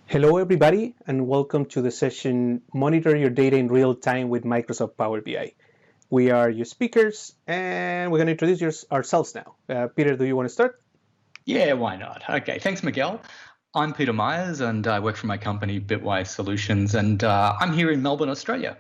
Hello, everybody, and welcome to the session Monitor Your Data in Real Time with Microsoft Power BI. We are your speakers, and we're going to introduce ourselves now. Peter, do you want to start? Yeah, why not? Okay, thanks, Miguel. I'm Peter Myers, and I work for my company, Bitwise Solutions, and I'm here in Melbourne, Australia.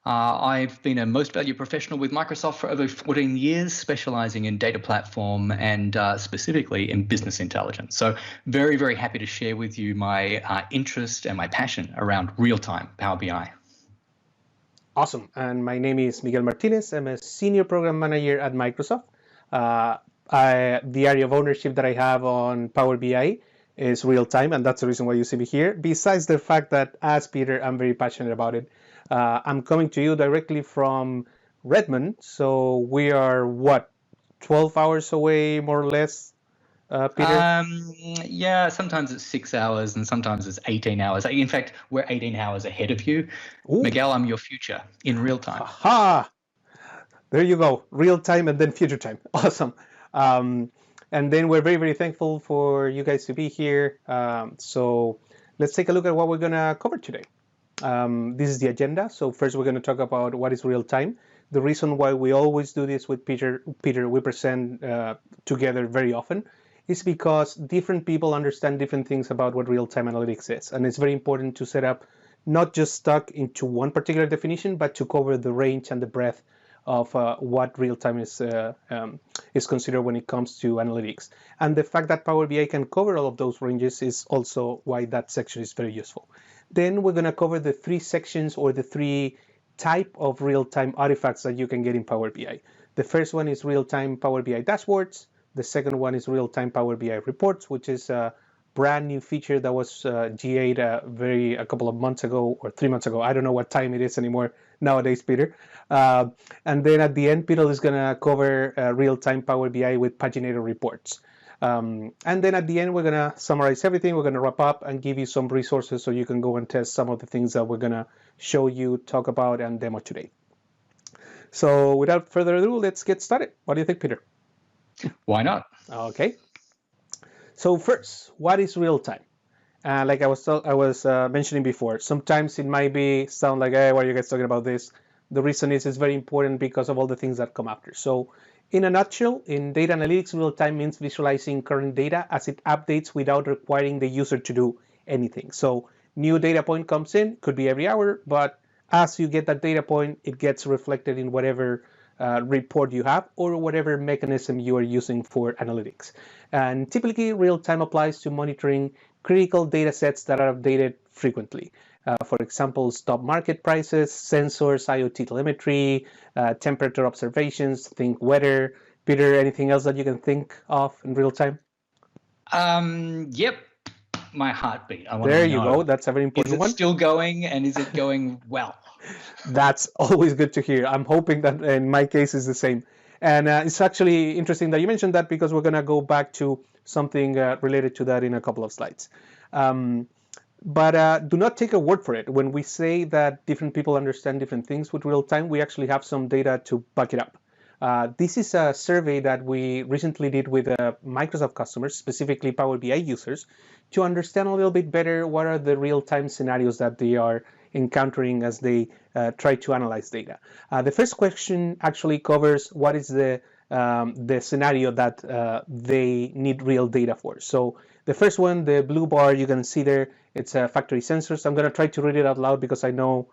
I've been a most valued professional with Microsoft for over 14 years, specializing in data platform and specifically in business intelligence. So very, very happy to share with you my interest and my passion around real-time Power BI. Awesome. And my name is Miguel Martinez. I'm a senior program manager at Microsoft. The area of ownership that I have on Power BI is real time, and that's the reason why you see me here. Besides the fact that, as Peter, I'm very passionate about it. I'm coming to you directly from Redmond, so we are 12 hours away, more or less, Peter? Yeah, sometimes it's 6 hours and sometimes it's 18 hours. In fact, we're 18 hours ahead of you. Ooh. Miguel, I'm your future in real time. Aha! There you go, real time and then future time. Awesome. And then we're very, very thankful for you guys to be here. So let's take a look at what we're going to cover today. This is the agenda. So first we're going to talk about what is real time. The reason why we always do this with Peter, we present together very often, is because different people understand different things about what real-time analytics is. And it's very important to set up not just stuck into one particular definition, but to cover the range and the breadth of what real-time is considered when it comes to analytics. And the fact that Power BI can cover all of those ranges is also why that section is very useful. Then we're going to cover the three sections or the three type of real-time artifacts that you can get in Power BI. The first one is real-time Power BI dashboards. The second one is real-time Power BI reports, which is a brand new feature that was GA'd a couple of months ago or 3 months ago. I don't know what time it is anymore nowadays, Peter. And then at the end, Peter is going to cover real-time Power BI with paginated reports. And then at the end, we're going to summarize everything. We're going to wrap up and give you some resources so you can go and test some of the things that we're going to show you, talk about, and demo today. So without further ado, let's get started. What do you think, Peter? Why not? Okay. So first, what is real time? Like I was mentioning before, sometimes it might sound like, hey, why are you guys talking about this? The reason is it's very important because of all the things that come after. So in a nutshell, in data analytics, real time means visualizing current data as it updates without requiring the user to do anything. So new data point comes in, could be every hour, but as you get that data point, it gets reflected in whatever report you have or whatever mechanism you are using for analytics. And typically, real-time applies to monitoring critical data sets that are updated frequently. For example, stock market prices, sensors, IoT telemetry, temperature observations, think weather. Peter, anything else that you can think of in real time? Yep. My heartbeat. There you go. That's a very important one. Is it still going, and is it going well? That's always good to hear. I'm hoping that in my case is the same. And it's actually interesting that you mentioned that because we're going to go back to something related to that in a couple of slides. But do not take a word for it. When we say that different people understand different things with real time, we actually have some data to back it up. This is a survey that we recently did with Microsoft customers, specifically Power BI users, to understand a little bit better what are the real-time scenarios that they are encountering as they try to analyze data. The first question actually covers what is the scenario that they need real data for. So the first one, the blue bar, you can see there, it's factory sensors. I'm going to try to read it out loud because I know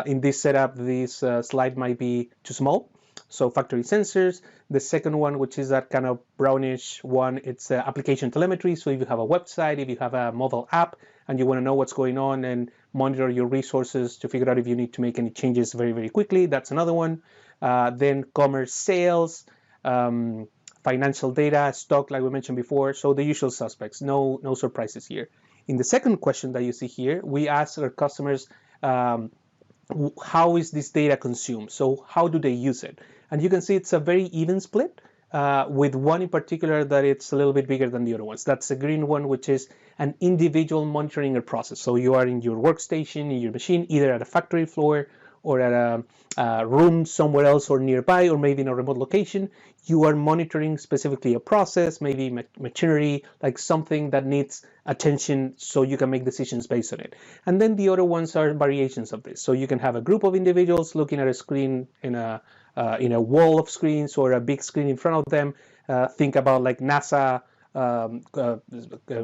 in this setup, this slide might be too small. So factory sensors. The second one, which is that kind of brownish one, it's application telemetry. So if you have a website, if you have a mobile app, and you want to know what's going on and monitor your resources to figure out if you need to make any changes very, very quickly, that's another one. Then commerce sales, financial data, stock, like we mentioned before. So the usual suspects, no surprises here. In the second question that you see here, we ask our customers, how is this data consumed? So how do they use it? And you can see it's a very even split, with one in particular that it's a little bit bigger than the other ones. That's the green one, which is an individual monitoring or process. So you are in your workstation, in your machine, either at a factory floor or at a room somewhere else or nearby, or maybe in a remote location. You are monitoring specifically a process, maybe machinery, like something that needs attention so you can make decisions based on it. And then the other ones are variations of this. So you can have a group of individuals looking at a screen in a wall of screens or a big screen in front of them. Think about like NASA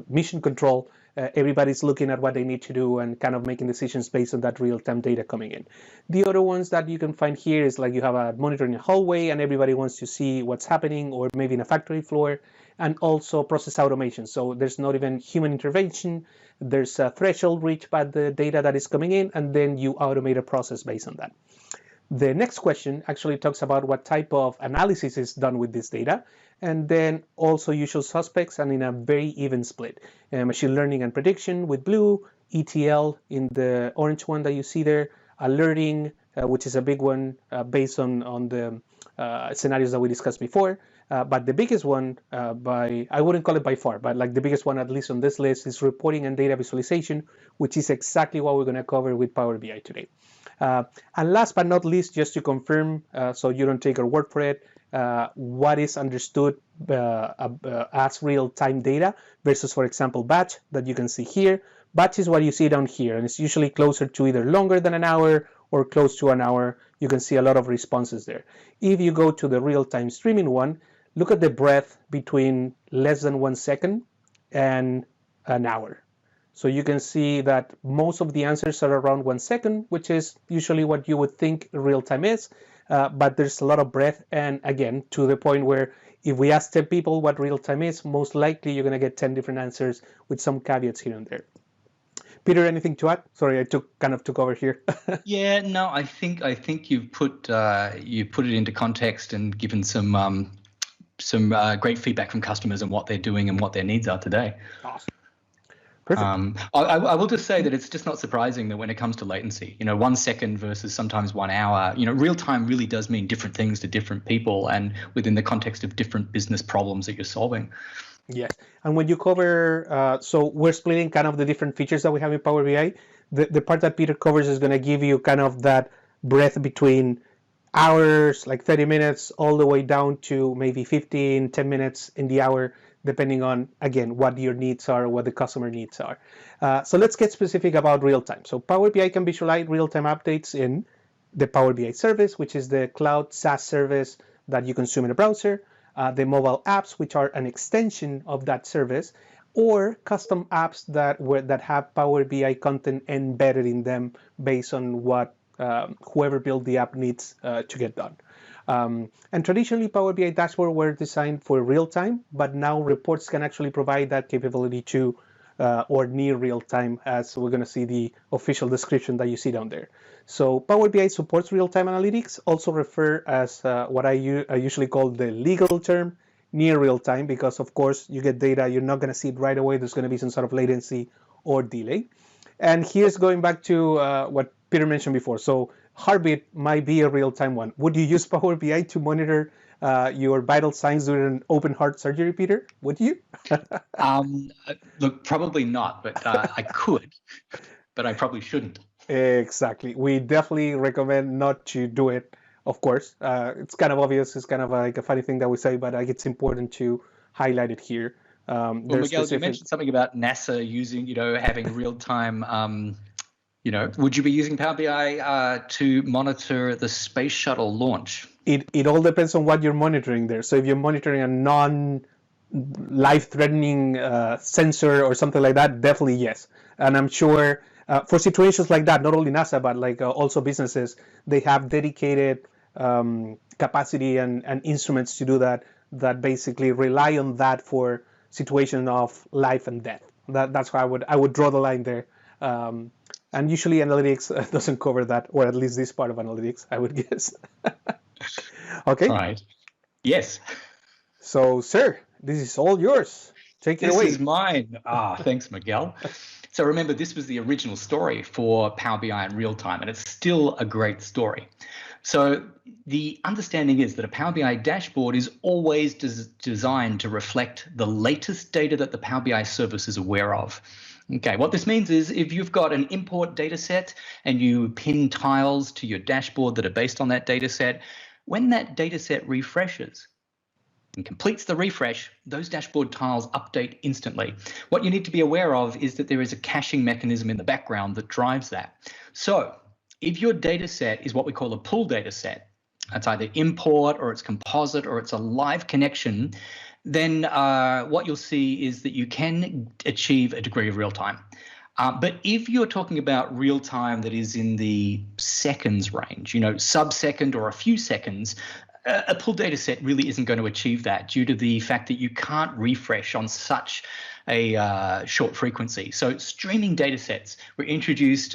mission control. Everybody's looking at what they need to do and kind of making decisions based on that real-time data coming in. The other ones that you can find here is like you have a monitor in a hallway and everybody wants to see what's happening, or maybe in a factory floor, and also process automation. So there's not even human intervention. There's a threshold reached by the data that is coming in, and then you automate a process based on that. The next question actually talks about what type of analysis is done with this data, and then also usual suspects, and in a very even split. Machine learning and prediction with blue, ETL in the orange one that you see there, alerting, which is a big one based on the scenarios that we discussed before. But the biggest one, I wouldn't call it by far, but like the biggest one, at least on this list, is reporting and data visualization, which is exactly what we're going to cover with Power BI today. And last but not least, just to confirm, so you don't take our word for it, what is understood as real-time data versus, for example, batch that you can see here. Batch is what you see down here, and it's usually closer to either longer than an hour or close to an hour. You can see a lot of responses there. If you go to the real-time streaming one, look at the breadth between less than 1 second and an hour. So you can see that most of the answers are around 1 second, which is usually what you would think real-time is, but there's a lot of breadth. And again, to the point where if we ask 10 people what real-time is, most likely you're going to get 10 different answers with some caveats here and there. Peter, anything to add? Sorry, I took over here. Yeah, no, I think you've put it into context and given some great feedback from customers on what they're doing and what their needs are today. Awesome. Perfect. I will just say that it's just not surprising that when it comes to latency, 1 second versus sometimes 1 hour, real time really does mean different things to different people and within the context of different business problems that you're solving. Yes, and when you cover, so we're splitting kind of the different features that we have in Power BI. The part that Peter covers is going to give you kind of that breadth between hours, like 30 minutes, all the way down to maybe 15, 10 minutes in the hour, depending on, again, what your needs are, what the customer needs are. So let's get specific about real-time. So Power BI can visualize real-time updates in the Power BI service, which is the cloud SaaS service that you consume in a browser, the mobile apps, which are an extension of that service, or custom apps that have Power BI content embedded in them based on what whoever built the app needs to get done. And traditionally, Power BI dashboards were designed for real time, but now reports can actually provide that capability to or near real time, as we're going to see the official description that you see down there. So Power BI supports real-time analytics, also referred as what I usually call the legal term, near real time, because of course you get data, you're not going to see it right away. There's going to be some sort of latency or delay. And here's going back to what Peter mentioned before. So Heartbeat might be a real-time one. Would you use Power BI to monitor your vital signs during an open heart surgery, Peter? Would you? Look, probably not, but I could, but I probably shouldn't. Exactly. We definitely recommend not to do it, of course. It's kind of obvious. It's kind of like a funny thing that we say, but it's important to highlight it here. Well, Miguel, you mentioned something about NASA using, having real-time, would you be using Power BI to monitor the space shuttle launch? It all depends on what you're monitoring there. So if you're monitoring a non-life-threatening sensor or something like that, definitely yes. And I'm sure for situations like that, not only NASA, but like also businesses, they have dedicated capacity and instruments to do that basically rely on that for situation of life and death. That's why I would draw the line there. And usually analytics doesn't cover that, or at least this part of analytics, I would guess. Okay. Right. Yes. So, sir, this is all yours. Take it away. This is mine. Thanks, Miguel. So remember, this was the original story for Power BI in real time, and it's still a great story. So the understanding is that a Power BI dashboard is always designed to reflect the latest data that the Power BI service is aware of. Okay, what this means is if you've got an import data set and you pin tiles to your dashboard that are based on that data set, when that data set refreshes and completes the refresh, those dashboard tiles update instantly. What you need to be aware of is that there is a caching mechanism in the background that drives that. So if your data set is what we call a pull data set, it's either import or it's composite or it's a live connection, then what you'll see is that you can achieve a degree of real time. But if you're talking about real time that is in the seconds range, sub-second or a few seconds, a pull data set really isn't going to achieve that due to the fact that you can't refresh on such a short frequency. So streaming data sets were introduced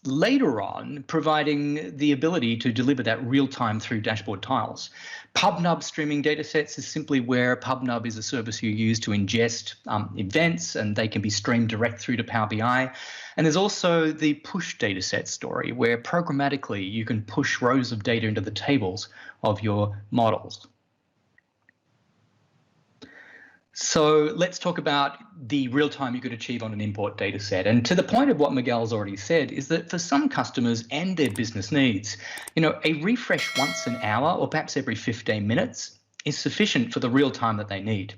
later on, providing the ability to deliver that real time through dashboard tiles. PubNub streaming datasets is simply where PubNub is a service you use to ingest events, and they can be streamed direct through to Power BI. And there's also the push dataset story, where programmatically you can push rows of data into the tables of your models. So let's talk about the real time you could achieve on an import data set. And to the point of what Miguel's already said is that for some customers and their business needs, a refresh once an hour or perhaps every 15 minutes is sufficient for the real time that they need.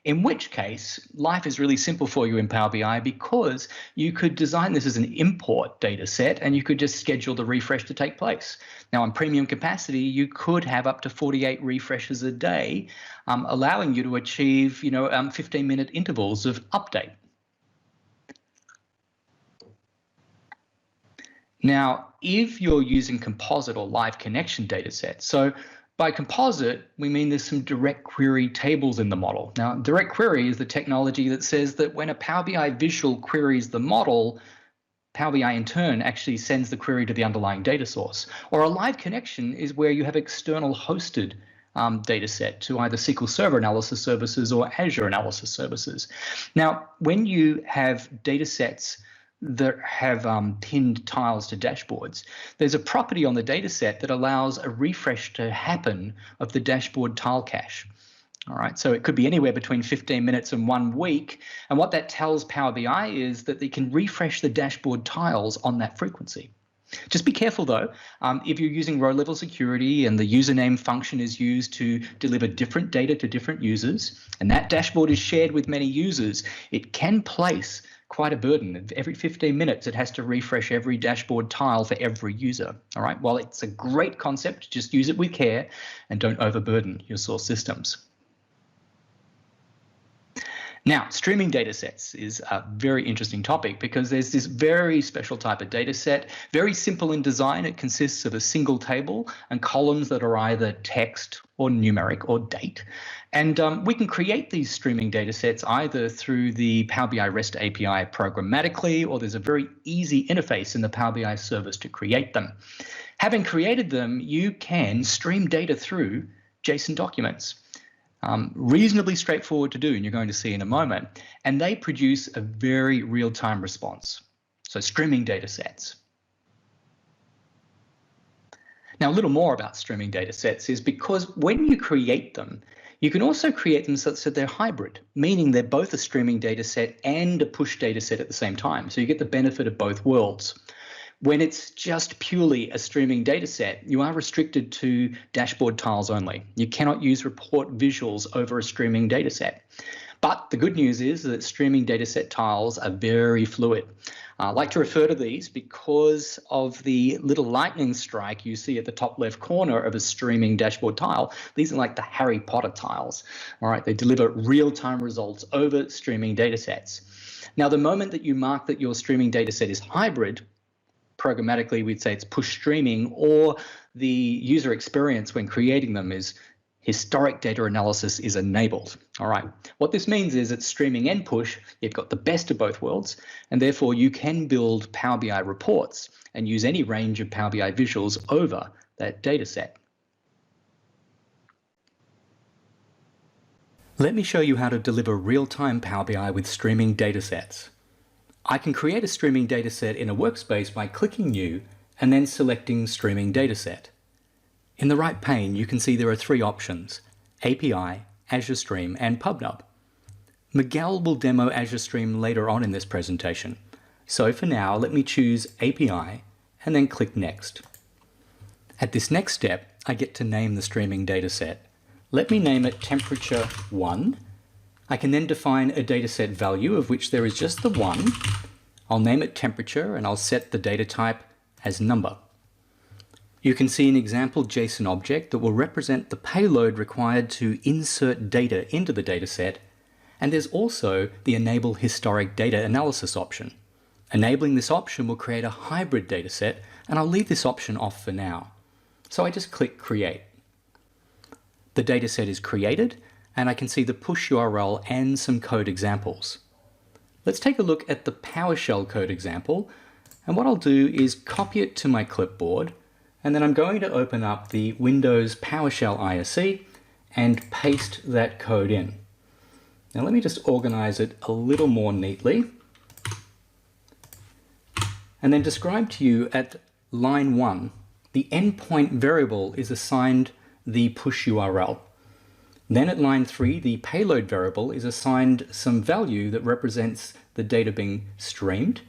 In which case, life is really simple for you in Power BI because you could design this as an import data set and you could just schedule the refresh to take place. Now, on premium capacity, you could have up to 48 refreshes a day, allowing you to achieve, 15-minute intervals of update. Now, if you're using composite or live connection data sets, so by composite, we mean there's some direct query tables in the model. Now, direct query is the technology that says that when a Power BI visual queries the model, Power BI in turn actually sends the query to the underlying data source. Or a live connection is where you have external hosted data set to either SQL Server analysis services or Azure analysis services. Now, when you have data sets that have pinned tiles to dashboards, there's a property on the data set that allows a refresh to happen of the dashboard tile cache. All right, so it could be anywhere between 15 minutes and 1 week. And what that tells Power BI is that they can refresh the dashboard tiles on that frequency. Just be careful though, if you're using row level security and the username function is used to deliver different data to different users, and that dashboard is shared with many users, it can place quite a burden. Every 15 minutes, it has to refresh every dashboard tile for every user. All right, while it's a great concept, just use it with care and don't overburden your source systems. Now, streaming data sets is a very interesting topic because there's this very special type of data set, very simple in design. It consists of a single table and columns that are either text or numeric or date. And we can create these streaming data sets either through the Power BI REST API programmatically, or there's a very easy interface in the Power BI service to create them. Having created them, you can stream data through JSON documents. Reasonably straightforward to do, and you're going to see in a moment, and they produce a very real-time response. So streaming data sets. Now, a little more about streaming data sets is because when you create them, you can also create them such that they're hybrid, meaning they're both a streaming data set and a push data set at the same time. So you get the benefit of both worlds. When it's just purely a streaming data set, you are restricted to dashboard tiles only. You cannot use report visuals over a streaming data set. But the good news is that streaming data set tiles are very fluid. I like to refer to these because of the little lightning strike you see at the top left corner of a streaming dashboard tile. These are like the Harry Potter tiles. All right, they deliver real-time results over streaming data sets. Now, the moment that you mark that your streaming data set is hybrid, programmatically we'd say it's push streaming, or the user experience when creating them is historic data analysis is enabled. All right, what this means is it's streaming and push. You've got the best of both worlds, and therefore you can build Power BI reports and use any range of Power BI visuals over that data set. Let me show you how to deliver real-time Power BI with streaming data sets. I can create a streaming data set in a workspace by clicking New and then selecting Streaming Dataset. In the right pane, you can see there are 3 options: API, Azure Stream, and PubNub. Miguel will demo Azure Stream later on in this presentation. So for now, let me choose API and then click Next. At this next step, I get to name the streaming dataset. Let me name it temperature 1. I can then define a dataset value of which there is just the 1. I'll name it temperature and I'll set the data type as number. You can see an example JSON object that will represent the payload required to insert data into the dataset, and there's also the Enable Historic Data Analysis option. Enabling this option will create a hybrid dataset, and I'll leave this option off for now. So I just click Create. The dataset is created, and I can see the push URL and some code examples. Let's take a look at the PowerShell code example, and what I'll do is copy it to my clipboard, and then I'm going to open up the Windows PowerShell ISE and paste that code in. Now let me just organize it a little more neatly, and then describe to you at line 1, the endpoint variable is assigned the push URL. Then at line 3, the payload variable is assigned some value that represents the data being streamed.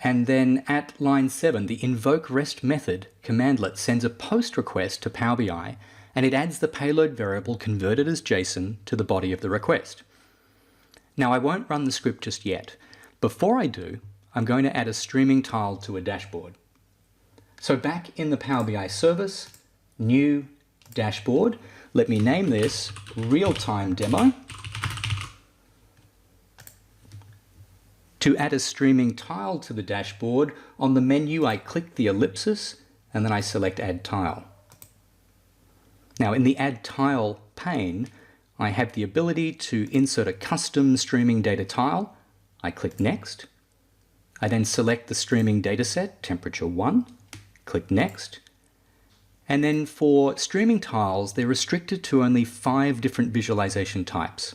And then at line 7, the invoke REST method commandlet sends a post request to Power BI, and it adds the payload variable converted as JSON to the body of the request. Now I won't run the script just yet. Before I do, I'm going to add a streaming tile to a dashboard. So back in the Power BI service, new dashboard, let me name this Realtime Demo. To add a streaming tile to the dashboard, on the menu I click the ellipsis and then I select Add Tile. Now in the Add Tile pane, I have the ability to insert a custom streaming data tile. I click Next. I then select the streaming dataset, temperature 1, click Next. And then for streaming tiles, they're restricted to only 5 different visualization types.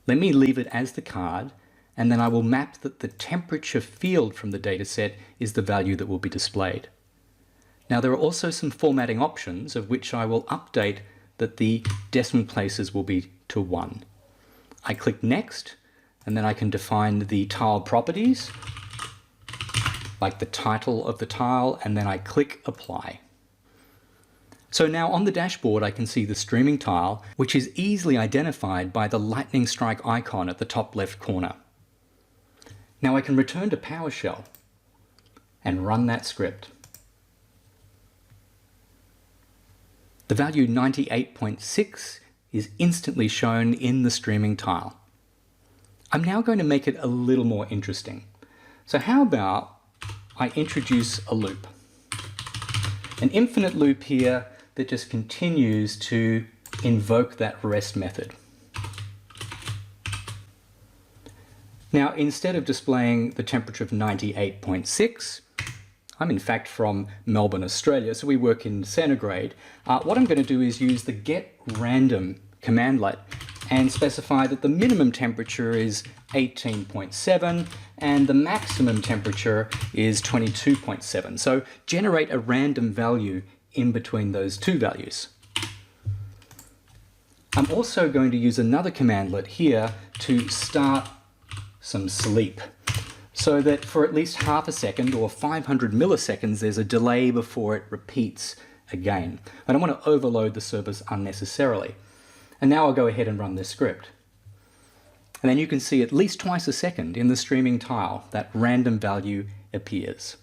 Let me leave it as the card, and then I will map that the temperature field from the dataset is the value that will be displayed. Now there are also some formatting options of which I will update that the decimal places will be to 1. I click Next, and then I can define the tile properties, like the title of the tile, and then I click Apply. So now on the dashboard I can see the streaming tile, which is easily identified by the lightning strike icon at the top left corner. Now I can return to PowerShell and run that script. The value 98.6 is instantly shown in the streaming tile. I'm now going to make it a little more interesting. So how about I introduce a loop? An infinite loop here that just continues to invoke that REST method. Now, instead of displaying the temperature of 98.6, I'm in fact from Melbourne, Australia, so we work in centigrade. What I'm going to do is use the getRandom commandlet and specify that the minimum temperature is 18.7 and the maximum temperature is 22.7. So generate a random value in between those two values. I'm also going to use another commandlet here to start some sleep, so that for at least half a second or 500 milliseconds there's a delay before it repeats again. I don't want to overload the service unnecessarily. And now I'll go ahead and run this script. And then you can see at least twice a second in the streaming tile that random value appears.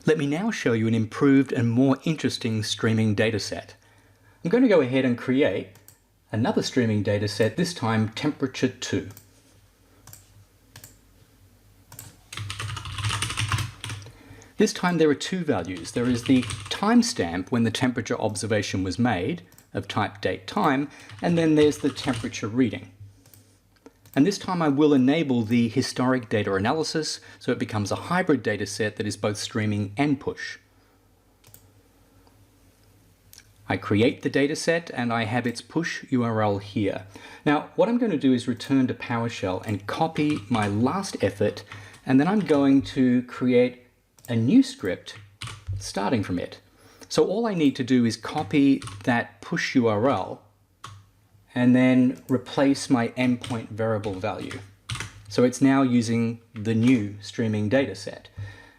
Let me now show you an improved and more interesting streaming dataset. I'm going to go ahead and create another streaming dataset, this time temperature 2. This time there are 2 values. There is the timestamp when the temperature observation was made, of type date time, and then there's the temperature reading. And this time I will enable the historic data analysis, so it becomes a hybrid data set that is both streaming and push. I create the data set and I have its push URL here. Now what I'm going to do is return to PowerShell and copy my last effort, and then I'm going to create a new script starting from it. So all I need to do is copy that push URL and then replace my endpoint variable value. So it's now using the new streaming data set.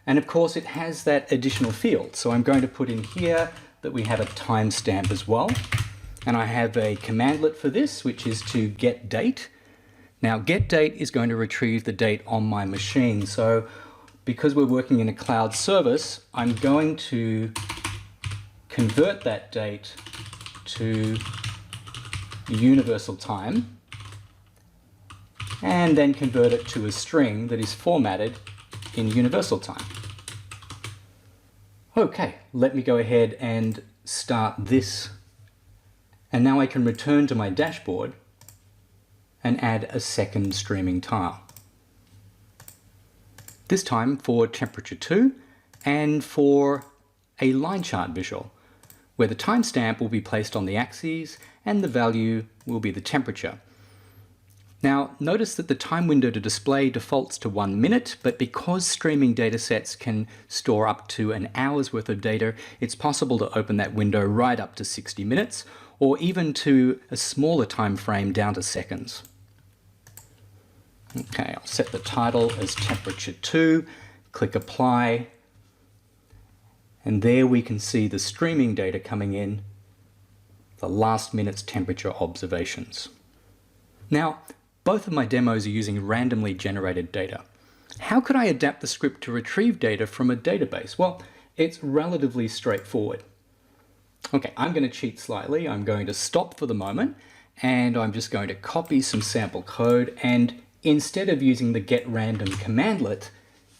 And of course it has that additional field. So I'm going to put in here that we have a timestamp as well. And I have a commandlet for this, which is to get date. Now get date is going to retrieve the date on my machine. So because we're working in a cloud service, I'm going to convert that date to universal time and then convert it to a string that is formatted in universal time. Okay, let me go ahead and start this. And now I can return to my dashboard and add a second streaming tile. This time for temperature 2 and for a line chart visual, where the timestamp will be placed on the axes and the value will be the temperature. Now, notice that the time window to display defaults to 1 minute, but because streaming datasets can store up to an hour's worth of data, it's possible to open that window right up to 60 minutes, or even to a smaller time frame down to seconds. Okay, I'll set the title as temperature 2, click apply, and there we can see the streaming data coming in, the last minute's temperature observations. Now, both of my demos are using randomly generated data. How could I adapt the script to retrieve data from a database? Well, it's relatively straightforward. Okay, I'm going to cheat slightly. I'm going to stop for the moment, and I'm just going to copy some sample code, and instead of using the getRandom commandlet,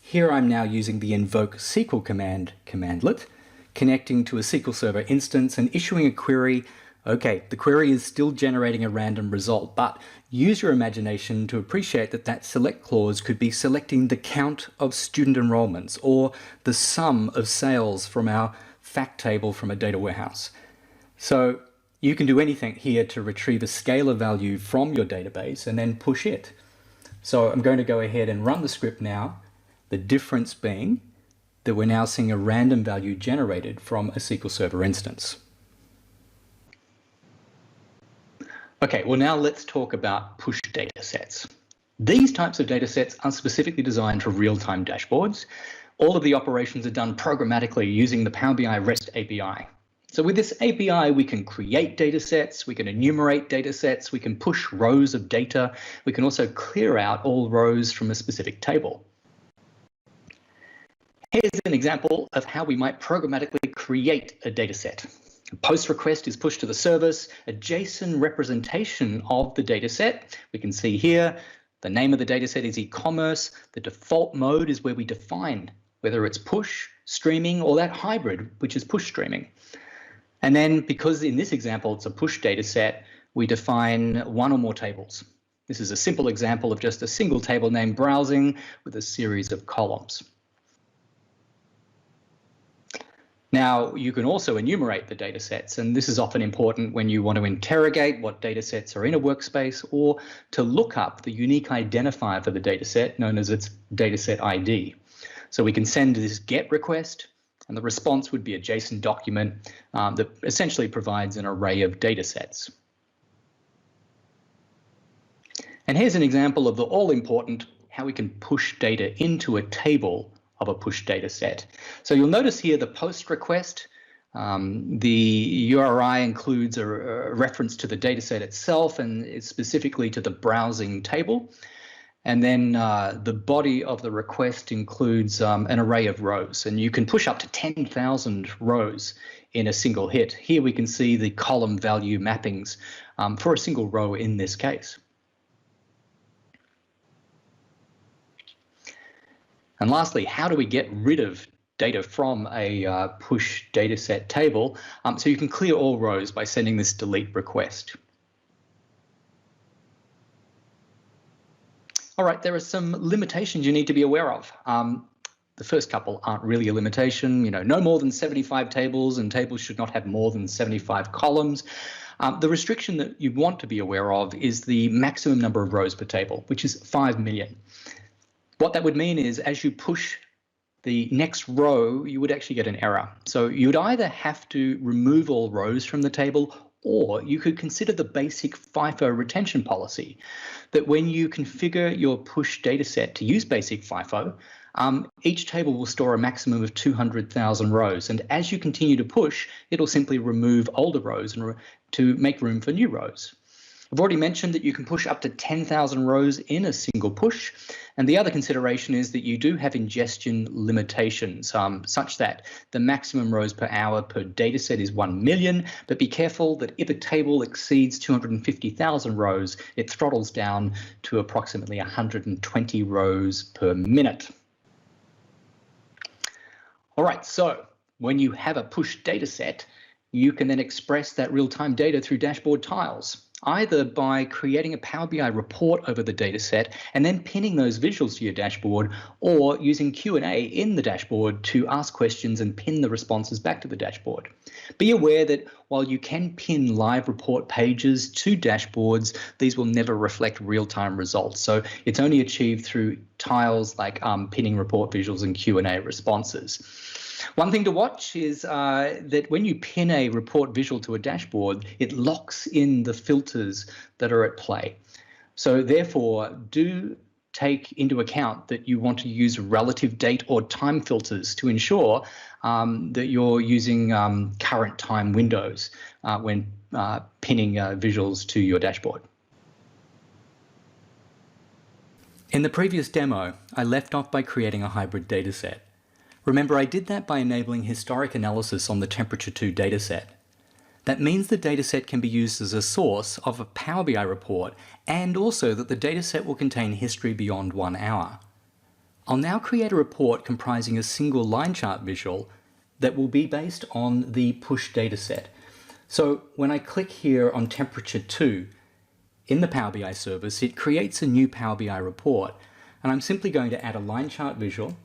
here I'm now using the invoke SQL command commandlet, connecting to a SQL Server instance and issuing a query. Okay, the query is still generating a random result, but use your imagination to appreciate that that select clause could be selecting the count of student enrollments or the sum of sales from our fact table from a data warehouse. So you can do anything here to retrieve a scalar value from your database and then push it. So I'm going to go ahead and run the script now, the difference being that we're now seeing a random value generated from a SQL Server instance. Okay, well now let's talk about push data sets. These types of data sets are specifically designed for real-time dashboards. All of the operations are done programmatically using the Power BI REST API. So with this API, we can create data sets, we can enumerate data sets, we can push rows of data, we can also clear out all rows from a specific table. Here's an example of how we might programmatically create a data set. A post request is pushed to the service, a JSON representation of the data set. We can see here, the name of the data set is e-commerce. The default mode is where we define whether it's push, streaming, or that hybrid, which is push streaming. And then because in this example, it's a push data set, we define one or more tables. This is a simple example of just a single table name browsing with a series of columns. Now, you can also enumerate the data sets, and this is often important when you want to interrogate what data sets are in a workspace or to look up the unique identifier for the data set known as its dataset ID. So we can send this GET request, and the response would be a JSON document that essentially provides an array of data sets. And here's an example of the all-important how we can push data into a table of a push data set. So you'll notice here the post request, the URI includes a reference to the data set itself and it's specifically to the browsing table. And then the body of the request includes an array of rows, and you can push up to 10,000 rows in a single hit. Here we can see the column value mappings for a single row in this case. And lastly, how do we get rid of data from a push dataset table? So you can clear all rows by sending this delete request. All right, there are some limitations you need to be aware of. The first couple aren't really a limitation, no more than 75 tables, and tables should not have more than 75 columns. The restriction that you want to be aware of is the maximum number of rows per table, which is 5 million. What that would mean is as you push the next row, you would actually get an error. So you would either have to remove all rows from the table Or you could consider the basic FIFO retention policy, that when you configure your push dataset to use basic FIFO, each table will store a maximum of 200,000 rows. And as you continue to push, it'll simply remove older rows to make room for new rows. I've already mentioned that you can push up to 10,000 rows in a single push. And the other consideration is that you do have ingestion limitations, such that the maximum rows per hour per dataset is 1 million. But be careful that if a table exceeds 250,000 rows, it throttles down to approximately 120 rows per minute. All right, so when you have a push dataset, you can then express that real-time data through dashboard tiles, either by creating a Power BI report over the dataset and then pinning those visuals to your dashboard, or using Q&A in the dashboard to ask questions and pin the responses back to the dashboard. Be aware that while you can pin live report pages to dashboards, these will never reflect real-time results. So it's only achieved through tiles like pinning report visuals and Q&A responses. One thing to watch is that when you pin a report visual to a dashboard, it locks in the filters that are at play. So therefore, do take into account that you want to use relative date or time filters to ensure that you're using current time windows when pinning visuals to your dashboard. In the previous demo, I left off by creating a hybrid dataset. Remember, I did that by enabling historic analysis on the temperature2 dataset. That means the dataset can be used as a source of a Power BI report, and also that the dataset will contain history beyond 1 hour. I'll now create a report comprising a single line chart visual that will be based on the push dataset. So when I click here on temperature2 in the Power BI service, it creates a new Power BI report, and I'm simply going to add a line chart visual.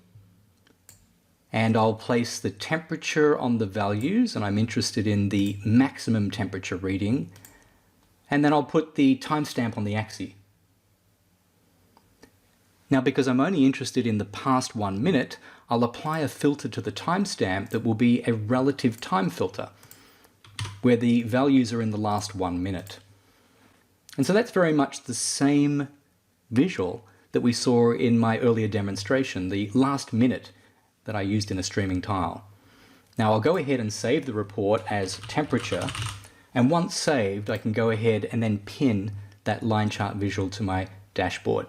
And I'll place the temperature on the values, and I'm interested in the maximum temperature reading. And then I'll put the timestamp on the axis. Now, because I'm only interested in the past 1 minute, I'll apply a filter to the timestamp that will be a relative time filter, where the values are in the last 1 minute. And so that's very much the same visual that we saw in my earlier demonstration, the last minute that I used in a streaming tile. Now I'll go ahead and save the report as temperature, and once saved I can go ahead and then pin that line chart visual to my dashboard.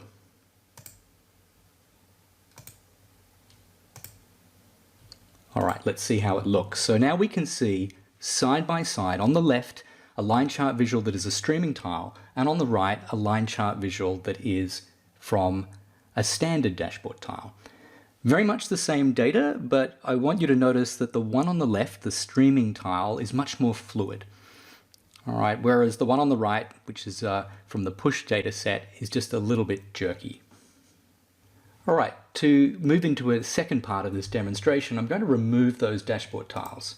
Alright, let's see how it looks. So now we can see side by side on the left a line chart visual that is a streaming tile, and on the right a line chart visual that is from a standard dashboard tile. Very much the same data, but I want you to notice that the one on the left, the streaming tile, is much more fluid. All right, whereas the one on the right, which is from the push data set, is just a little bit jerky. All right, to move into a second part of this demonstration, I'm going to remove those dashboard tiles.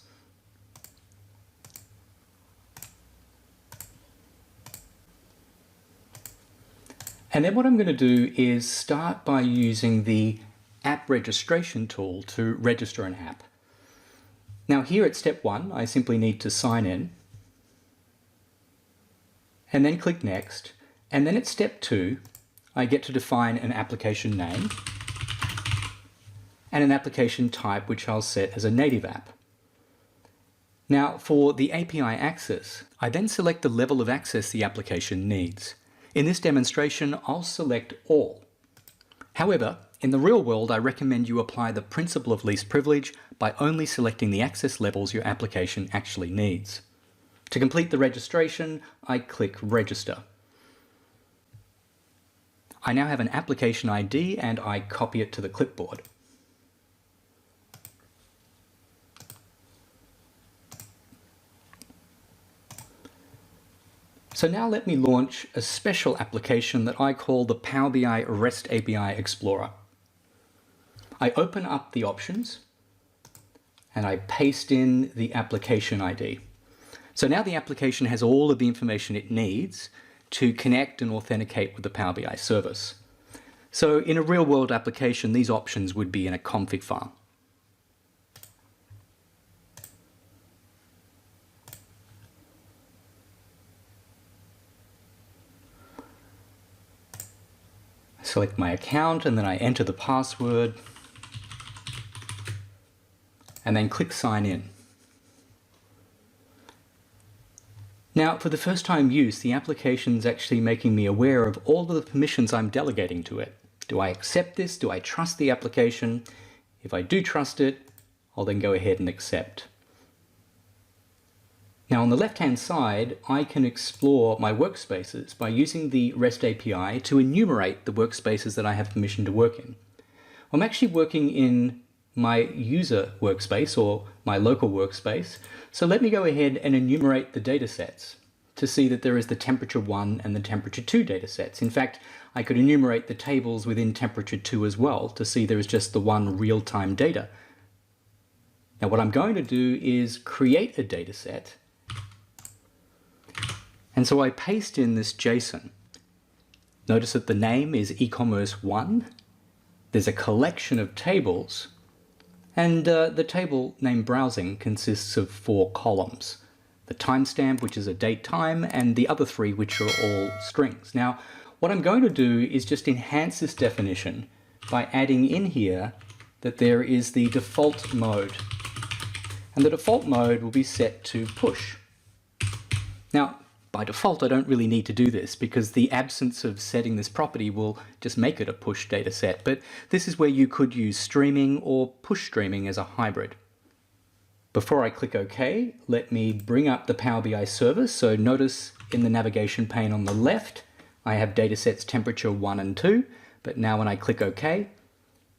And then what I'm going to do is start by using the app registration tool to register an app. Now here at step 1, I simply need to sign in and then click next. And then at step 2, I get to define an application name and an application type, which I'll set as a native app. Now for the API access, I then select the level of access the application needs. In this demonstration, I'll select all. However, in the real world, I recommend you apply the principle of least privilege by only selecting the access levels your application actually needs. To complete the registration, I click Register. I now have an application ID and I copy it to the clipboard. So now let me launch a special application that I call the Power BI REST API Explorer. I open up the options and I paste in the application ID. So now the application has all of the information it needs to connect and authenticate with the Power BI service. So in a real-world application, these options would be in a config file. select my account, and then I enter the password, and then click sign in. Now, for the first time use, the application is actually making me aware of all of the permissions I'm delegating to it. Do I accept this? Do I trust the application? If I do trust it, I'll then go ahead and accept. Now, on the left-hand side, I can explore my workspaces by using the REST API to enumerate the workspaces that I have permission to work in. I'm actually working in my user workspace or my local workspace. So let me go ahead and enumerate the data sets to see that there is the temperature 1 and the temperature 2 data sets. In fact, I could enumerate the tables within temperature 2 as well to see there is just the one real-time data. Now what I'm going to do is create a data set. And so I paste in this JSON. Notice that the name is e-commerce 1. There's a collection of tables. And the table named browsing consists of 4 columns. The timestamp, which is a date time, and the other 3, which are all strings. Now, what I'm going to do is just enhance this definition by adding in here that there is the default mode. And the default mode will be set to push. Now, by default, I don't really need to do this because the absence of setting this property will just make it a push data set. But this is where you could use streaming or push streaming as a hybrid. Before I click OK, let me bring up the Power BI service. So notice in the navigation pane on the left, I have datasets temperature 1 and 2. But now when I click OK,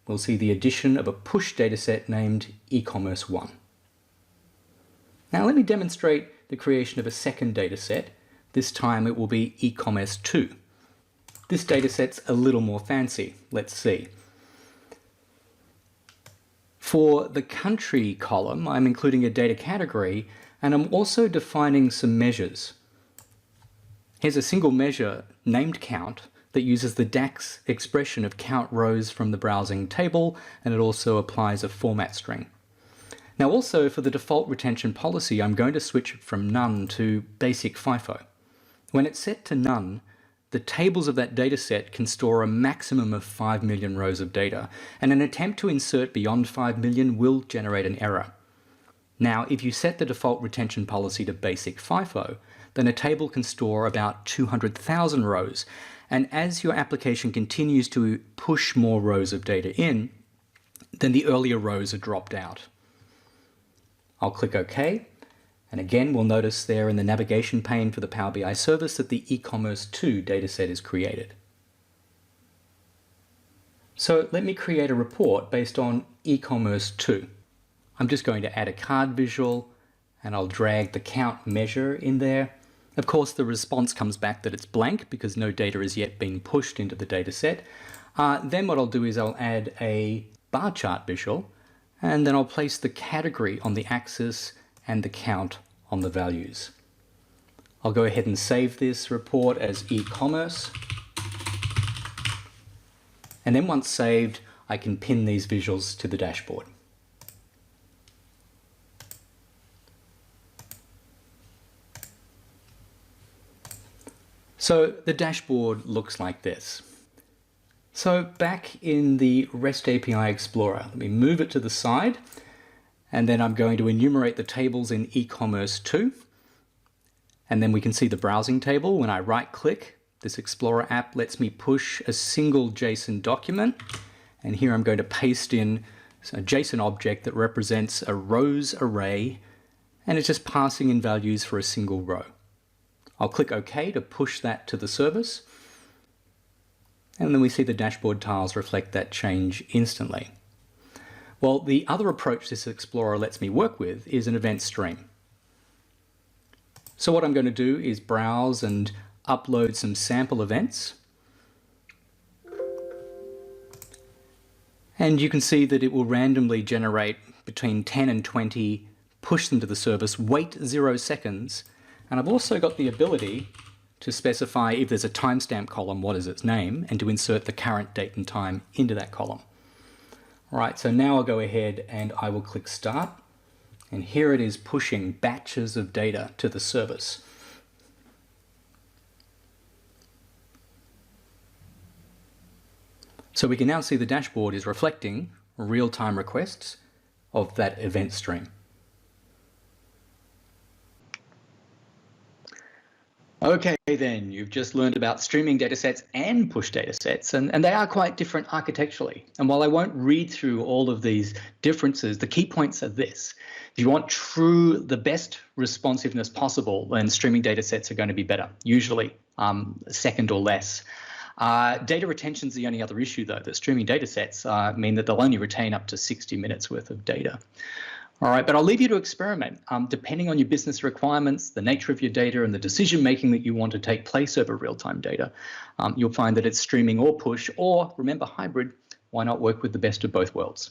we'll see the addition of a push dataset named e-commerce 1. Now let me demonstrate the creation of a second dataset. This time it will be e-commerce 2. This dataset's a little more fancy. Let's see. For the country column, I'm including a data category, and I'm also defining some measures. Here's a single measure named count that uses the DAX expression of count rows from the browsing table, and it also applies a format string. Now also for the default retention policy, I'm going to switch from none to basic FIFO. When it's set to none, the tables of that data set can store a maximum of 5 million rows of data, and an attempt to insert beyond 5 million will generate an error. Now, if you set the default retention policy to basic FIFO, then a table can store about 200,000 rows, and as your application continues to push more rows of data in, then the earlier rows are dropped out. I'll click OK. And again, we'll notice there in the navigation pane for the Power BI service that the e-commerce 2 dataset is created. So let me create a report based on e-commerce 2. I'm just going to add a card visual, and I'll drag the count measure in there. Of course, the response comes back that it's blank because no data has yet been pushed into the dataset. Then what I'll do is I'll add a bar chart visual, and then I'll place the category on the axis and the count on the values. I'll go ahead and save this report as e-commerce. And then once saved, I can pin these visuals to the dashboard. So the dashboard looks like this. So back in the REST API Explorer, let me move it to the side. And then I'm going to enumerate the tables in e-commerce 2. And then we can see the browsing table. When I right-click, this Explorer app lets me push a single JSON document. And here I'm going to paste in a JSON object that represents a rows array, and it's just passing in values for a single row. I'll click OK to push that to the service. And then we see the dashboard tiles reflect that change instantly. Well, the other approach this Explorer lets me work with is an event stream. So what I'm going to do is browse and upload some sample events. And you can see that it will randomly generate between 10 and 20, push them to the service, wait 0 seconds. And I've also got the ability to specify if there's a timestamp column, what is its name, and to insert the current date and time into that column. Right, so now I'll go ahead and I will click Start. And here it is pushing batches of data to the service. So we can now see the dashboard is reflecting real-time requests of that event stream. Okay, then you've just learned about streaming datasets and push datasets, and they are quite different architecturally. And while I won't read through all of these differences, the key points are this. If you want the best responsiveness possible, then streaming datasets are going to be better, usually a second or less. Data retention is the only other issue, though, that streaming datasets mean that they'll only retain up to 60 minutes worth of data. All right, but I'll leave you to experiment. Depending on your business requirements, the nature of your data, and the decision-making that you want to take place over real-time data, you'll find that it's streaming or push, or remember, hybrid. Why not work with the best of both worlds?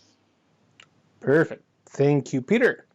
Perfect. Thank you, Peter.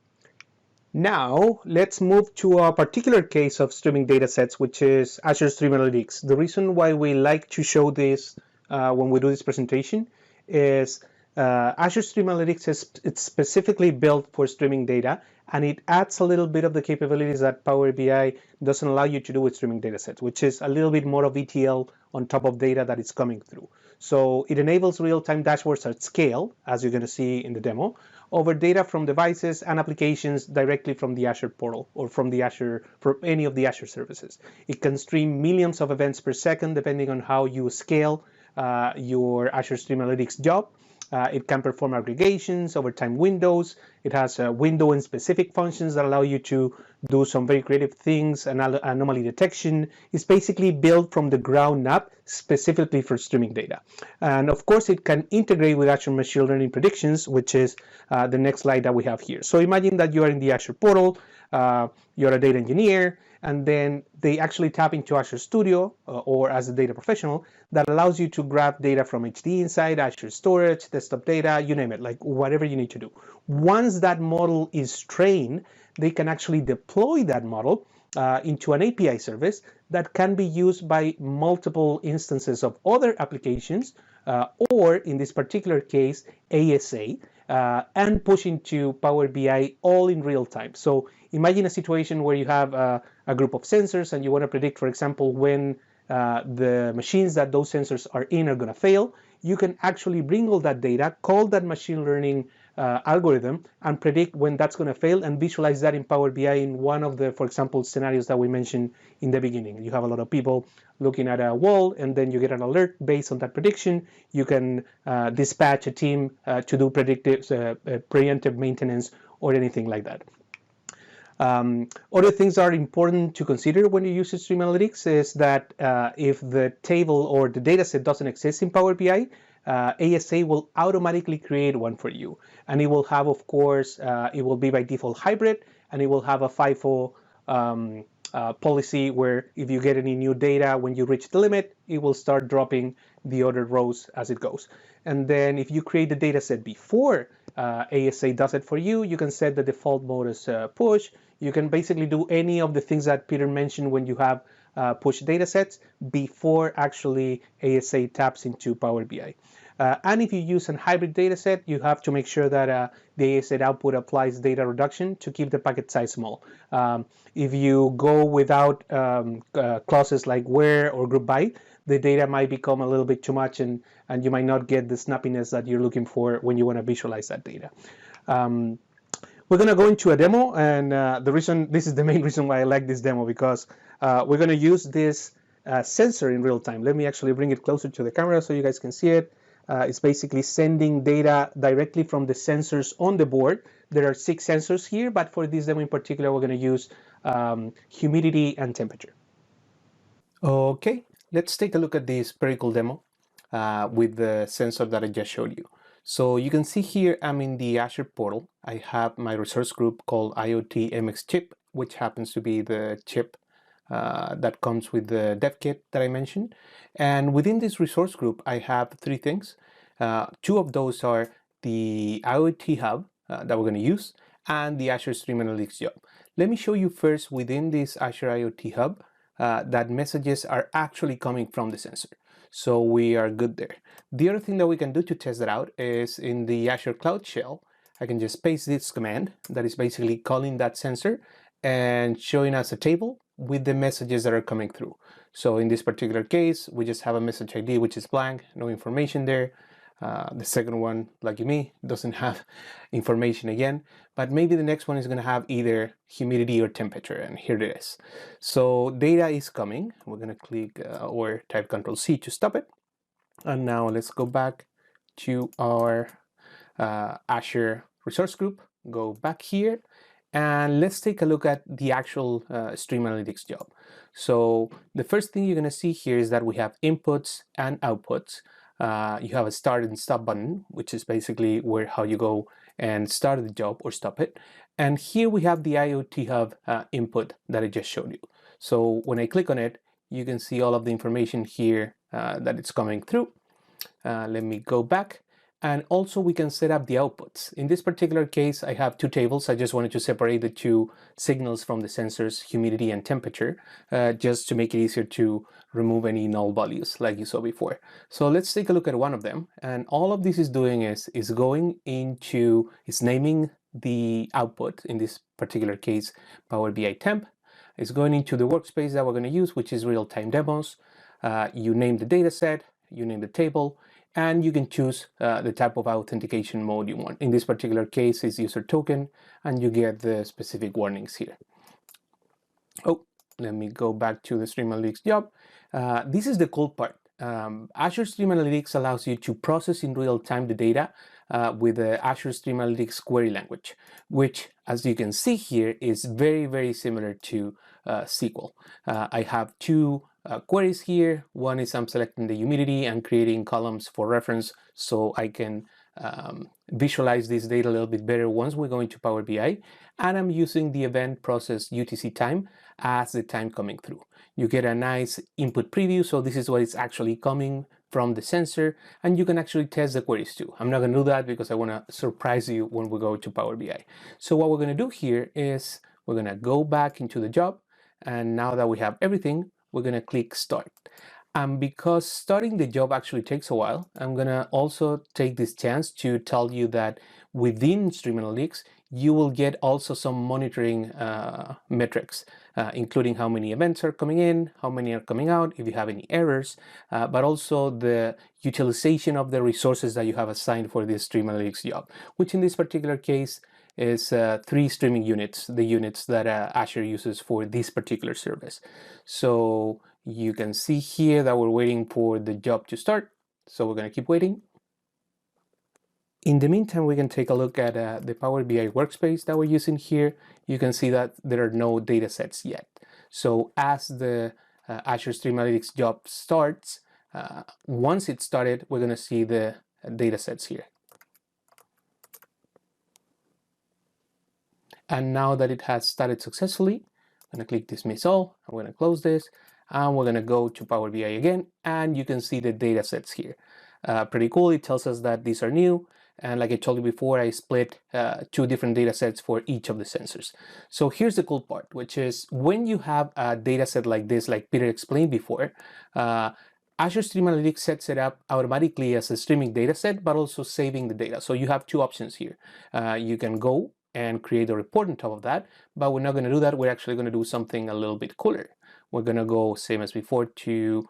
Now, let's move to a particular case of streaming datasets, which is Azure Stream Analytics. The reason why we like to show this when we do this presentation is Azure Stream Analytics it's specifically built for streaming data, and it adds a little bit of the capabilities that Power BI doesn't allow you to do with streaming datasets, which is a little bit more of ETL on top of data that is coming through. So it enables real-time dashboards at scale, as you're going to see in the demo, over data from devices and applications directly from the Azure portal or from any of the Azure services. It can stream millions of events per second, depending on how you scale your Azure Stream Analytics job. It can perform aggregations over time windows. It has window and specific functions that allow you to do some very creative things, anomaly detection. It's basically built from the ground up specifically for streaming data. And of course, it can integrate with Azure Machine Learning Predictions, which is the next slide that we have here. So imagine that you are in the Azure portal, you're a data engineer, and then they actually tap into Azure Studio or as a data professional that allows you to grab data from HD Insight, Azure Storage, desktop data, you name it, like whatever you need to do. Once that model is trained, they can actually deploy that model into an API service that can be used by multiple instances of other applications, or in this particular case, ASA, and push into Power BI all in real time. So imagine a situation where you have a group of sensors and you want to predict, for example, when the machines that those sensors are in are going to fail. You can actually bring all that data, call that machine learning algorithm, and predict when that's going to fail and visualize that in Power BI in one of the, for example, scenarios that we mentioned in the beginning. You have a lot of people looking at a wall, and then you get an alert based on that prediction. You can dispatch a team to do preemptive maintenance or anything like that. Other things that are important to consider when you use Stream Analytics is that if the table or the dataset doesn't exist in Power BI, ASA will automatically create one for you. And it will have, of course, it will be by default hybrid, and it will have a FIFO policy where if you get any new data, when you reach the limit, it will start dropping the other rows as it goes. And then if you create the dataset before ASA does it for you, you can set the default mode as push. You can basically do any of the things that Peter mentioned when you have push datasets before actually ASA taps into Power BI. And if you use a hybrid dataset, you have to make sure that the ASA output applies data reduction to keep the packet size small. If you go without clauses like where or group by, the data might become a little bit too much, and you might not get the snappiness that you're looking for when you want to visualize that data. We're going to go into a demo, and this is the main reason why I like this demo, because we're going to use this sensor in real time. Let me actually bring it closer to the camera so you guys can see it. It's basically sending data directly from the sensors on the board. There are 6 sensors here, but for this demo in particular, we're going to use humidity and temperature. Okay, let's take a look at this very cool demo with the sensor that I just showed you. So you can see here I'm in the Azure portal. I have my resource group called IoT MX chip, which happens to be the chip that comes with the dev kit that I mentioned. And within this resource group, I have 3 things. 2 of those are the IoT hub that we're going to use and the Azure Stream Analytics job. Let me show you first within this Azure IoT hub that messages are actually coming from the sensor. So we are good there. The other thing that we can do to test that out is in the Azure Cloud Shell, I can just paste this command that is basically calling that sensor and showing us a table with the messages that are coming through. So in this particular case, we just have a message ID, which is blank, no information there. The second one, like me, doesn't have information again, but maybe the next one is going to have either humidity or temperature, and here it is. So data is coming. We're going to click or type Control-C to stop it. And now let's go back to our Azure resource group, go back here, and let's take a look at the actual Stream Analytics job. So the first thing you're going to see here is that we have inputs and outputs. You have a start and stop button, which is basically how you go and start the job or stop it. And here we have the IoT Hub input that I just showed you. So when I click on it, you can see all of the information here that it's coming through. Let me go back. And also we can set up the outputs. In this particular case, I have two tables. I just wanted to separate the two signals from the sensors, humidity and temperature, just to make it easier to remove any null values like you saw before. So let's take a look at one of them. And all of this is doing is naming the output, in this particular case, Power BI temp. It's going into the workspace that we're going to use, which is real-time demos. You name the data set, you name the table, and you can choose the type of authentication mode you want. In this particular case, it's user token, and you get the specific warnings here. Oh, let me go back to the Stream Analytics job. This is the cool part. Azure Stream Analytics allows you to process in real time the data with the Azure Stream Analytics query language, which, as you can see here, is very, very similar to SQL. I have two queries here. One is I'm selecting the humidity and creating columns for reference so I can visualize this data a little bit better once we go into Power BI. And I'm using the event process UTC time as the time coming through. You get a nice input preview, so this is what is actually coming from the sensor, and you can actually test the queries too. I'm not going to do that because I want to surprise you when we go to Power BI. So what we're going to do here is we're going to go back into the job, and now that we have everything, we're going to click Start. And because starting the job actually takes a while, I'm going to also take this chance to tell you that within Stream Analytics, you will get also some monitoring metrics, including how many events are coming in, how many are coming out, if you have any errors, but also the utilization of the resources that you have assigned for this Stream Analytics job, which in this particular case is 3 streaming units, the units that Azure uses for this particular service. So you can see here that we're waiting for the job to start. So we're going to keep waiting. In the meantime, we can take a look at the Power BI workspace that we're using here. You can see that there are no data sets yet. So as the Azure Stream Analytics job starts, once it started, we're going to see the data sets here. And now that it has started successfully, I'm going to click Dismiss All. I'm going to close this, and we're going to go to Power BI again, and you can see the data sets here. Pretty cool. It tells us that these are new. And like I told you before, I split 2 different data sets for each of the sensors. So here's the cool part, which is when you have a data set like this, like Peter explained before, Azure Stream Analytics sets it up automatically as a streaming data set, but also saving the data. So you have 2 options here. You can go and create a report on top of that, but we're not going to do that. We're actually going to do something a little bit cooler. We're going to go, same as before, to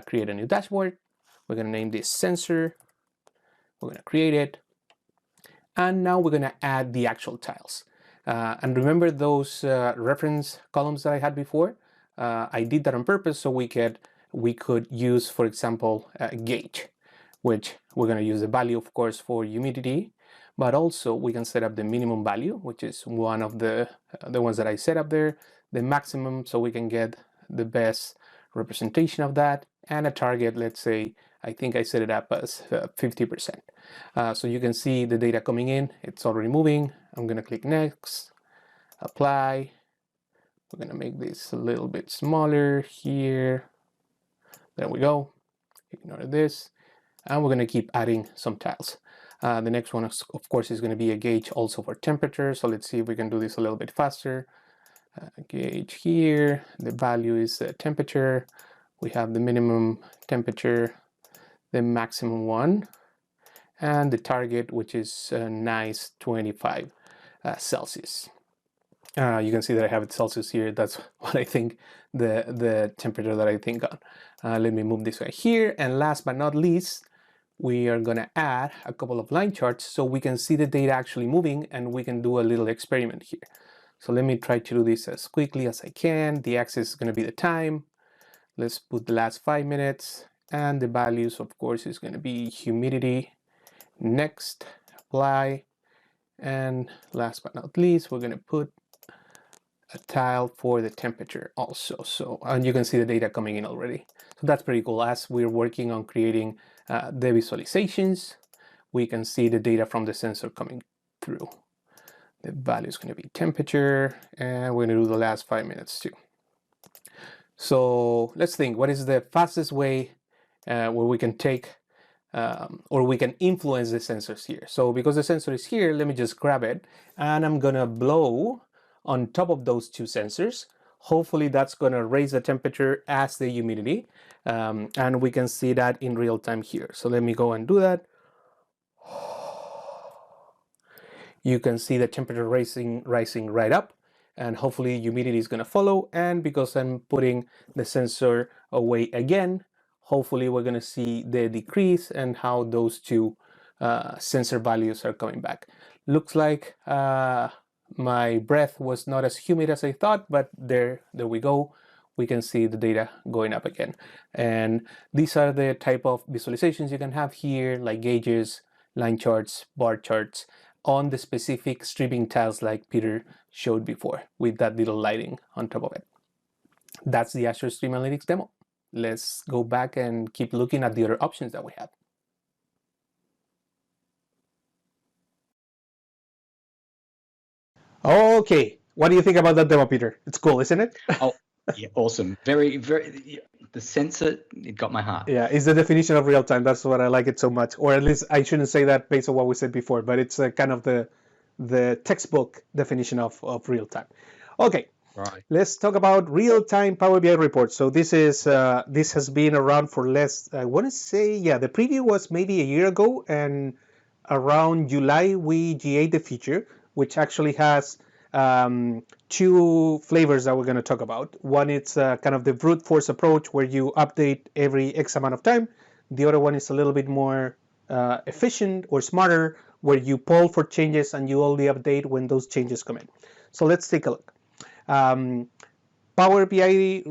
create a new dashboard. We're going to name this sensor. We're going to create it. And now we're going to add the actual tiles. And remember those reference columns that I had before? I did that on purpose so we could use, for example, gauge, which we're going to use the value, of course, for humidity, but also we can set up the minimum value, which is one of the ones that I set up there, the maximum, so we can get the best representation of that, and a target, let's say, I think I set it up as 50%. So you can see the data coming in, it's already moving. I'm going to click Next, Apply. We're going to make this a little bit smaller here. There we go. Ignore this. And we're going to keep adding some tiles. The next one, of course, is going to be a gauge also for temperature. So let's see if we can do this a little bit faster. Gauge here. The value is temperature. We have the minimum temperature, the maximum one, and the target, which is a nice 25 Celsius. You can see that I have it Celsius here. That's what I think, the temperature that I think on. Let me move this right here. And last but not least, we are going to add a couple of line charts so we can see the data actually moving, and we can do a little experiment here. So let me try to do this as quickly as I can. The axis is going to be the time. Let's put the last 5 minutes, and the values, of course, is going to be humidity. Next, apply. And last but not least, we're going to put a tile for the temperature also. So, and you can see the data coming in already. So that's pretty cool. As we're working on creating the visualizations, we can see the data from the sensor coming through. The value is going to be temperature, and we're going to do the last 5 minutes too. So let's think, what is the fastest way where we can take or we can influence the sensors here? So because the sensor is here, let me just grab it, and I'm gonna blow on top of those two sensors. Hopefully that's gonna raise the temperature as the humidity, and we can see that in real time here. So let me go and do that. You can see the temperature rising right up, and hopefully humidity is going to follow. And because I'm putting the sensor away again, hopefully we're going to see the decrease and how those two sensor values are coming back. Looks like my breath was not as humid as I thought, but there we go. We can see the data going up again. And these are the type of visualizations you can have here, like gauges, line charts, bar charts, on the specific streaming tiles like Peter showed before with that little lighting on top of it. That's the Azure Stream Analytics demo. Let's go back and keep looking at the other options that we have. Okay, what do you think about that demo, Peter? It's cool, isn't it? Oh, yeah, awesome. Very, very, the sensor, it got my heart. Yeah, it's the definition of real time. That's what I like it so much. Or at least I shouldn't say that based on what we said before, but it's kind of the textbook definition of real time. Okay, right. Let's talk about real-time Power BI reports. So this has been around for less. I want to say, yeah, the preview was maybe a year ago, and around July we GA'd the feature, which actually has two flavors that we're going to talk about. One is kind of the brute force approach, where you update every X amount of time. The other one is a little bit more efficient or smarter, where you poll for changes and you only update when those changes come in. So let's take a look. Power BI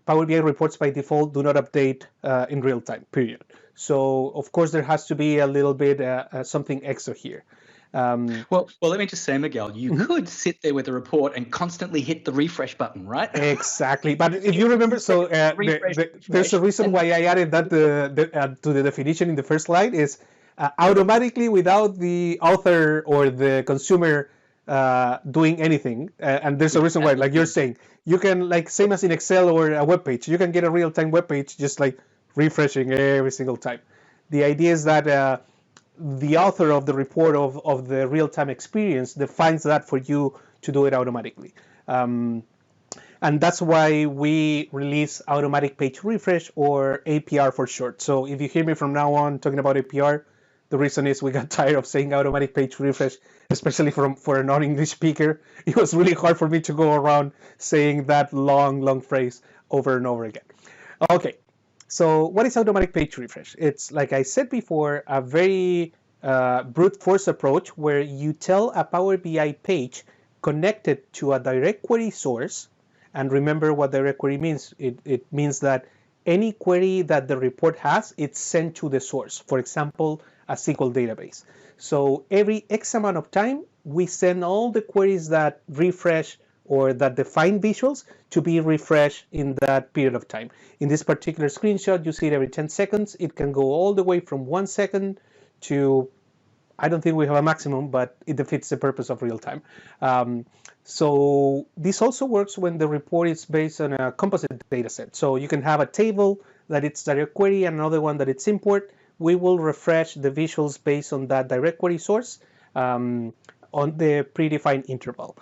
reports by default do not update in real time, period. So of course there has to be a little bit something extra here. Well, let me just say, Miguel, you could sit there with a report and constantly hit the refresh button, right? Exactly. But if you remember, so there's a reason why I added that to the definition in the first line is automatically without the author or the consumer doing anything. And there's a reason why, like you're saying, you can, like same as in Excel or a web page, you can get a real-time web page just like refreshing every single time. The idea is that the author of the report of the real-time experience defines that for you to do it automatically. And that's why we release automatic page refresh, or APR for short. So if you hear me from now on talking about APR, the reason is we got tired of saying automatic page refresh, especially for a non-English speaker. It was really hard for me to go around saying that long phrase over and over again. Okay, so what is automatic page refresh? It's, like I said before, a very brute force approach where you tell a Power BI page connected to a direct query source. And remember what direct query means. It means that any query that the report has, it's sent to the source. For example, a SQL database. So every X amount of time, we send all the queries that refresh or that define visuals to be refreshed in that period of time. In this particular screenshot, you see it every 10 seconds. It can go all the way from 1 second to, I don't think we have a maximum, but it defeats the purpose of real time. So this also works when the report is based on a composite data set. So you can have a table that it's direct query and another one that it's import. We will refresh the visuals based on that direct query source on the predefined interval.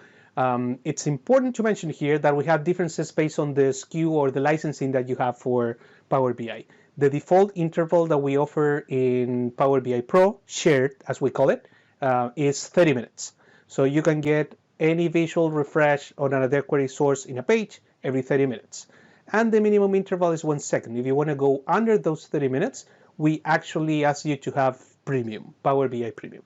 It's important to mention here that we have differences based on the SKU or the licensing that you have for Power BI. The default interval that we offer in Power BI Pro, shared as we call it, is 30 minutes. So you can get any visual refresh on another query source in a page every 30 minutes. And the minimum interval is 1 second. If you want to go under those 30 minutes, we actually ask you to have premium, Power BI Premium.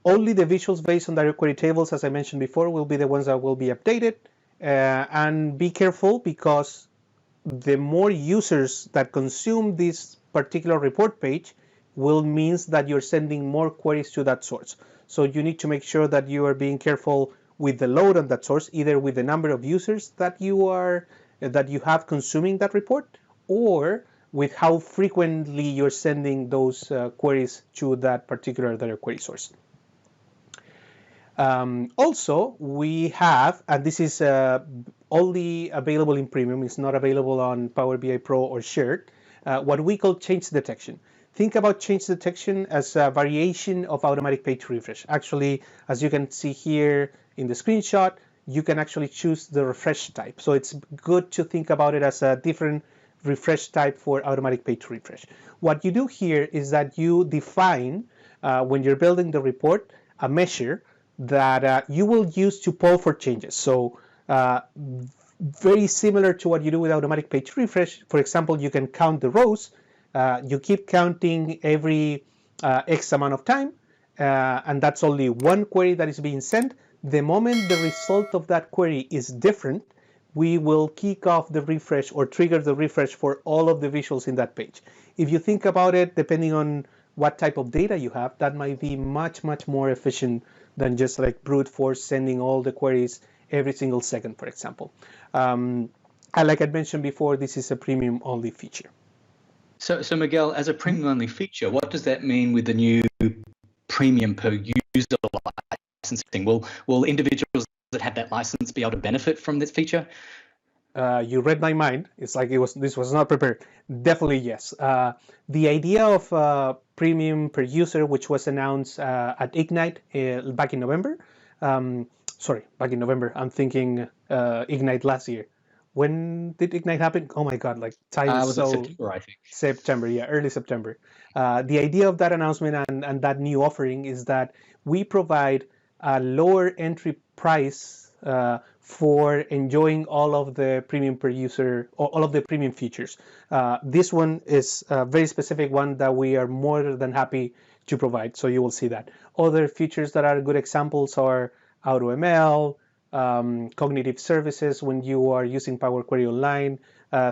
Only the visuals based on direct query tables, as I mentioned before, will be the ones that will be updated. And be careful, because the more users that consume this particular report page will means that you're sending more queries to that source. So you need to make sure that you are being careful with the load on that source, either with the number of users that you have consuming that report, or with how frequently you're sending those queries to that particular direct query source. Also, we have, and this is only available in Premium, it's not available on Power BI Pro or Shared, what we call change detection. Think about change detection as a variation of automatic page refresh. Actually, as you can see here in the screenshot, you can actually choose the refresh type. So it's good to think about it as a different refresh type for automatic page refresh. What you do here is that you define, when you're building the report, a measure that you will use to poll for changes. So very similar to what you do with automatic page refresh. For example, you can count the rows. You keep counting every X amount of time, and that's only one query that is being sent. The moment the result of that query is different, we will kick off the refresh or trigger the refresh for all of the visuals in that page. If you think about it, depending on what type of data you have, that might be much, much more efficient than just like brute force sending all the queries every single second, for example. And like I mentioned before, this is a premium only feature. So Miguel, as a premium only feature, what does that mean with the new premium per user licensing? Will individuals that have that license be able to benefit from this feature? You read my mind. It's like this was not prepared. Definitely yes. The idea of premium per user, which was announced at Ignite back in November. Back in November. I'm thinking Ignite last year. When did Ignite happen? Oh my God, like time is so... September, I think. September, yeah, early September. The idea of that announcement and that new offering is that we provide a lower entry price for enjoying all of the premium per user, or all of the premium features. This one is a very specific one that we are more than happy to provide, so you will see that. Other features that are good examples are AutoML, cognitive services when you are using Power Query Online,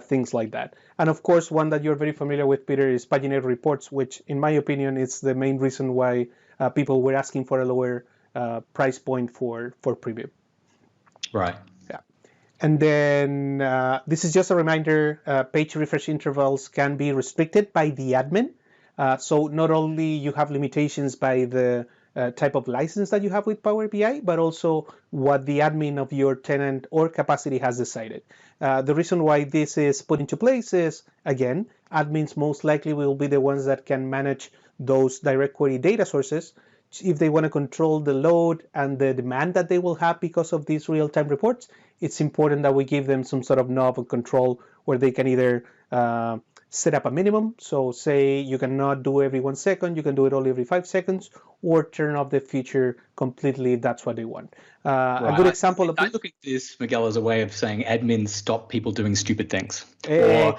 things like that. And of course, one that you're very familiar with, Peter, is paginated reports, which in my opinion is the main reason why people were asking for a lower price point for premium. Right. Yeah. And then this is just a reminder, page refresh intervals can be restricted by the admin. So not only you have limitations by the type of license that you have with Power BI, but also what the admin of your tenant or capacity has decided. The reason why this is put into place is, again, admins most likely will be the ones that can manage those direct query data sources. If they want to control the load and the demand that they will have because of these real-time reports, it's important that we give them some sort of knob of control where they can either set up a minimum. So say you cannot do every 1 second, you can do it only every 5 seconds, or turn off the feature completely if that's what they want. Right. A good example of I look at this, Miguel, as a way of saying admins stop people doing stupid things, or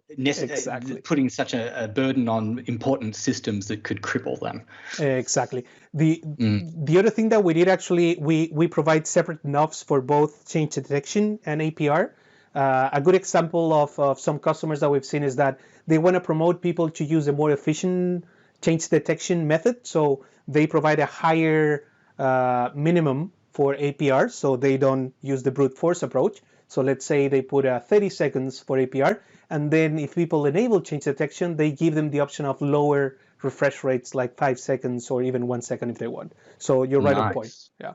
exactly. putting such a burden on important systems that could cripple them. Exactly. The other thing that we did, actually, we provide separate knobs for both change detection and APR. A good example of some customers that we've seen is that they want to promote people to use a more efficient change detection method. So they provide a higher minimum for APR, so they don't use the brute force approach. So let's say they put 30 seconds for APR, and then if people enable change detection, they give them the option of lower refresh rates, like 5 seconds or even 1 second if they want. So you're right on point. Yeah.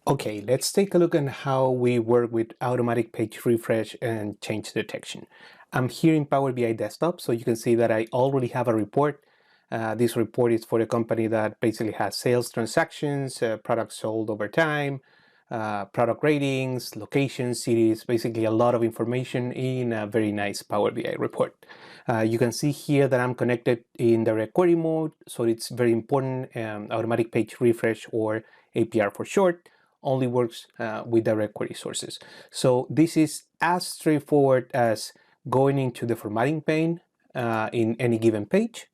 Okay, let's take a look at how we work with automatic page refresh and change detection. I'm here in Power BI Desktop, so you can see that I already have a report. This report is for a company that basically has sales transactions, products sold over time, product ratings, locations, cities, basically a lot of information in a very nice Power BI report. You can see here that I'm connected in direct query mode, so it's very important. Automatic page refresh, or APR for short, only works with direct query sources. So this is as straightforward as going into the formatting pane in any given page,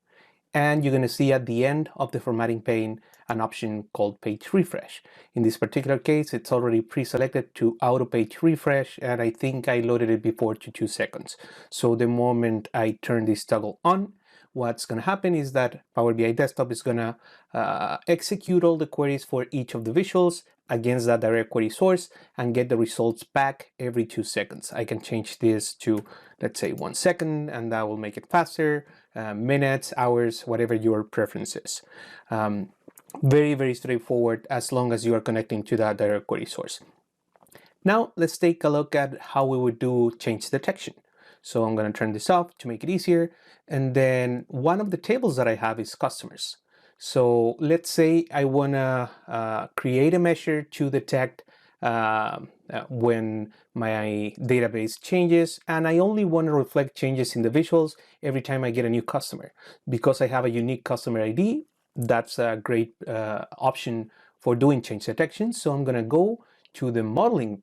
and you're going to see at the end of the formatting pane an option called page refresh. In this particular case, it's already pre-selected to auto page refresh, and I think I loaded it before to 2 seconds. So the moment I turn this toggle on, what's going to happen is that Power BI Desktop is going to execute all the queries for each of the visuals against that direct query source and get the results back every 2 seconds. I can change this to, let's say, 1 second, and that will make it faster. Minutes, hours, whatever your preference is. Very, very straightforward as long as you are connecting to that direct query source. Now let's take a look at how we would do change detection. So I'm going to turn this off to make it easier. And then one of the tables that I have is customers. So let's say I want to create a measure to detect when my database changes, and I only want to reflect changes in the visuals every time I get a new customer. Because I have a unique customer ID, that's a great option for doing change detection. So I'm going to go to the modeling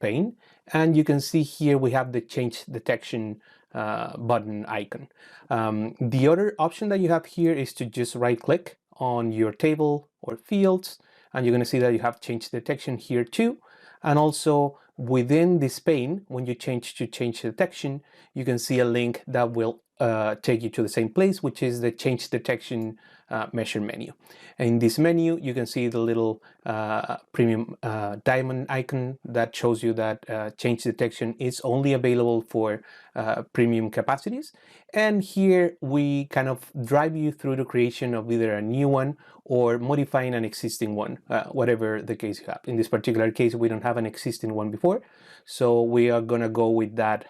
pane, and you can see here we have the change detection button icon. The other option that you have here is to just right click on your table or fields, and you're going to see that you have change detection here too. And also within this pane, when you change to change detection, you can see a link that will take you to the same place, which is the change detection measure menu. In this menu, you can see the little premium diamond icon that shows you that change detection is only available for premium capacities. And here we kind of drive you through the creation of either a new one or modifying an existing one, whatever the case you have. In this particular case, we don't have an existing one before, so we are gonna go with that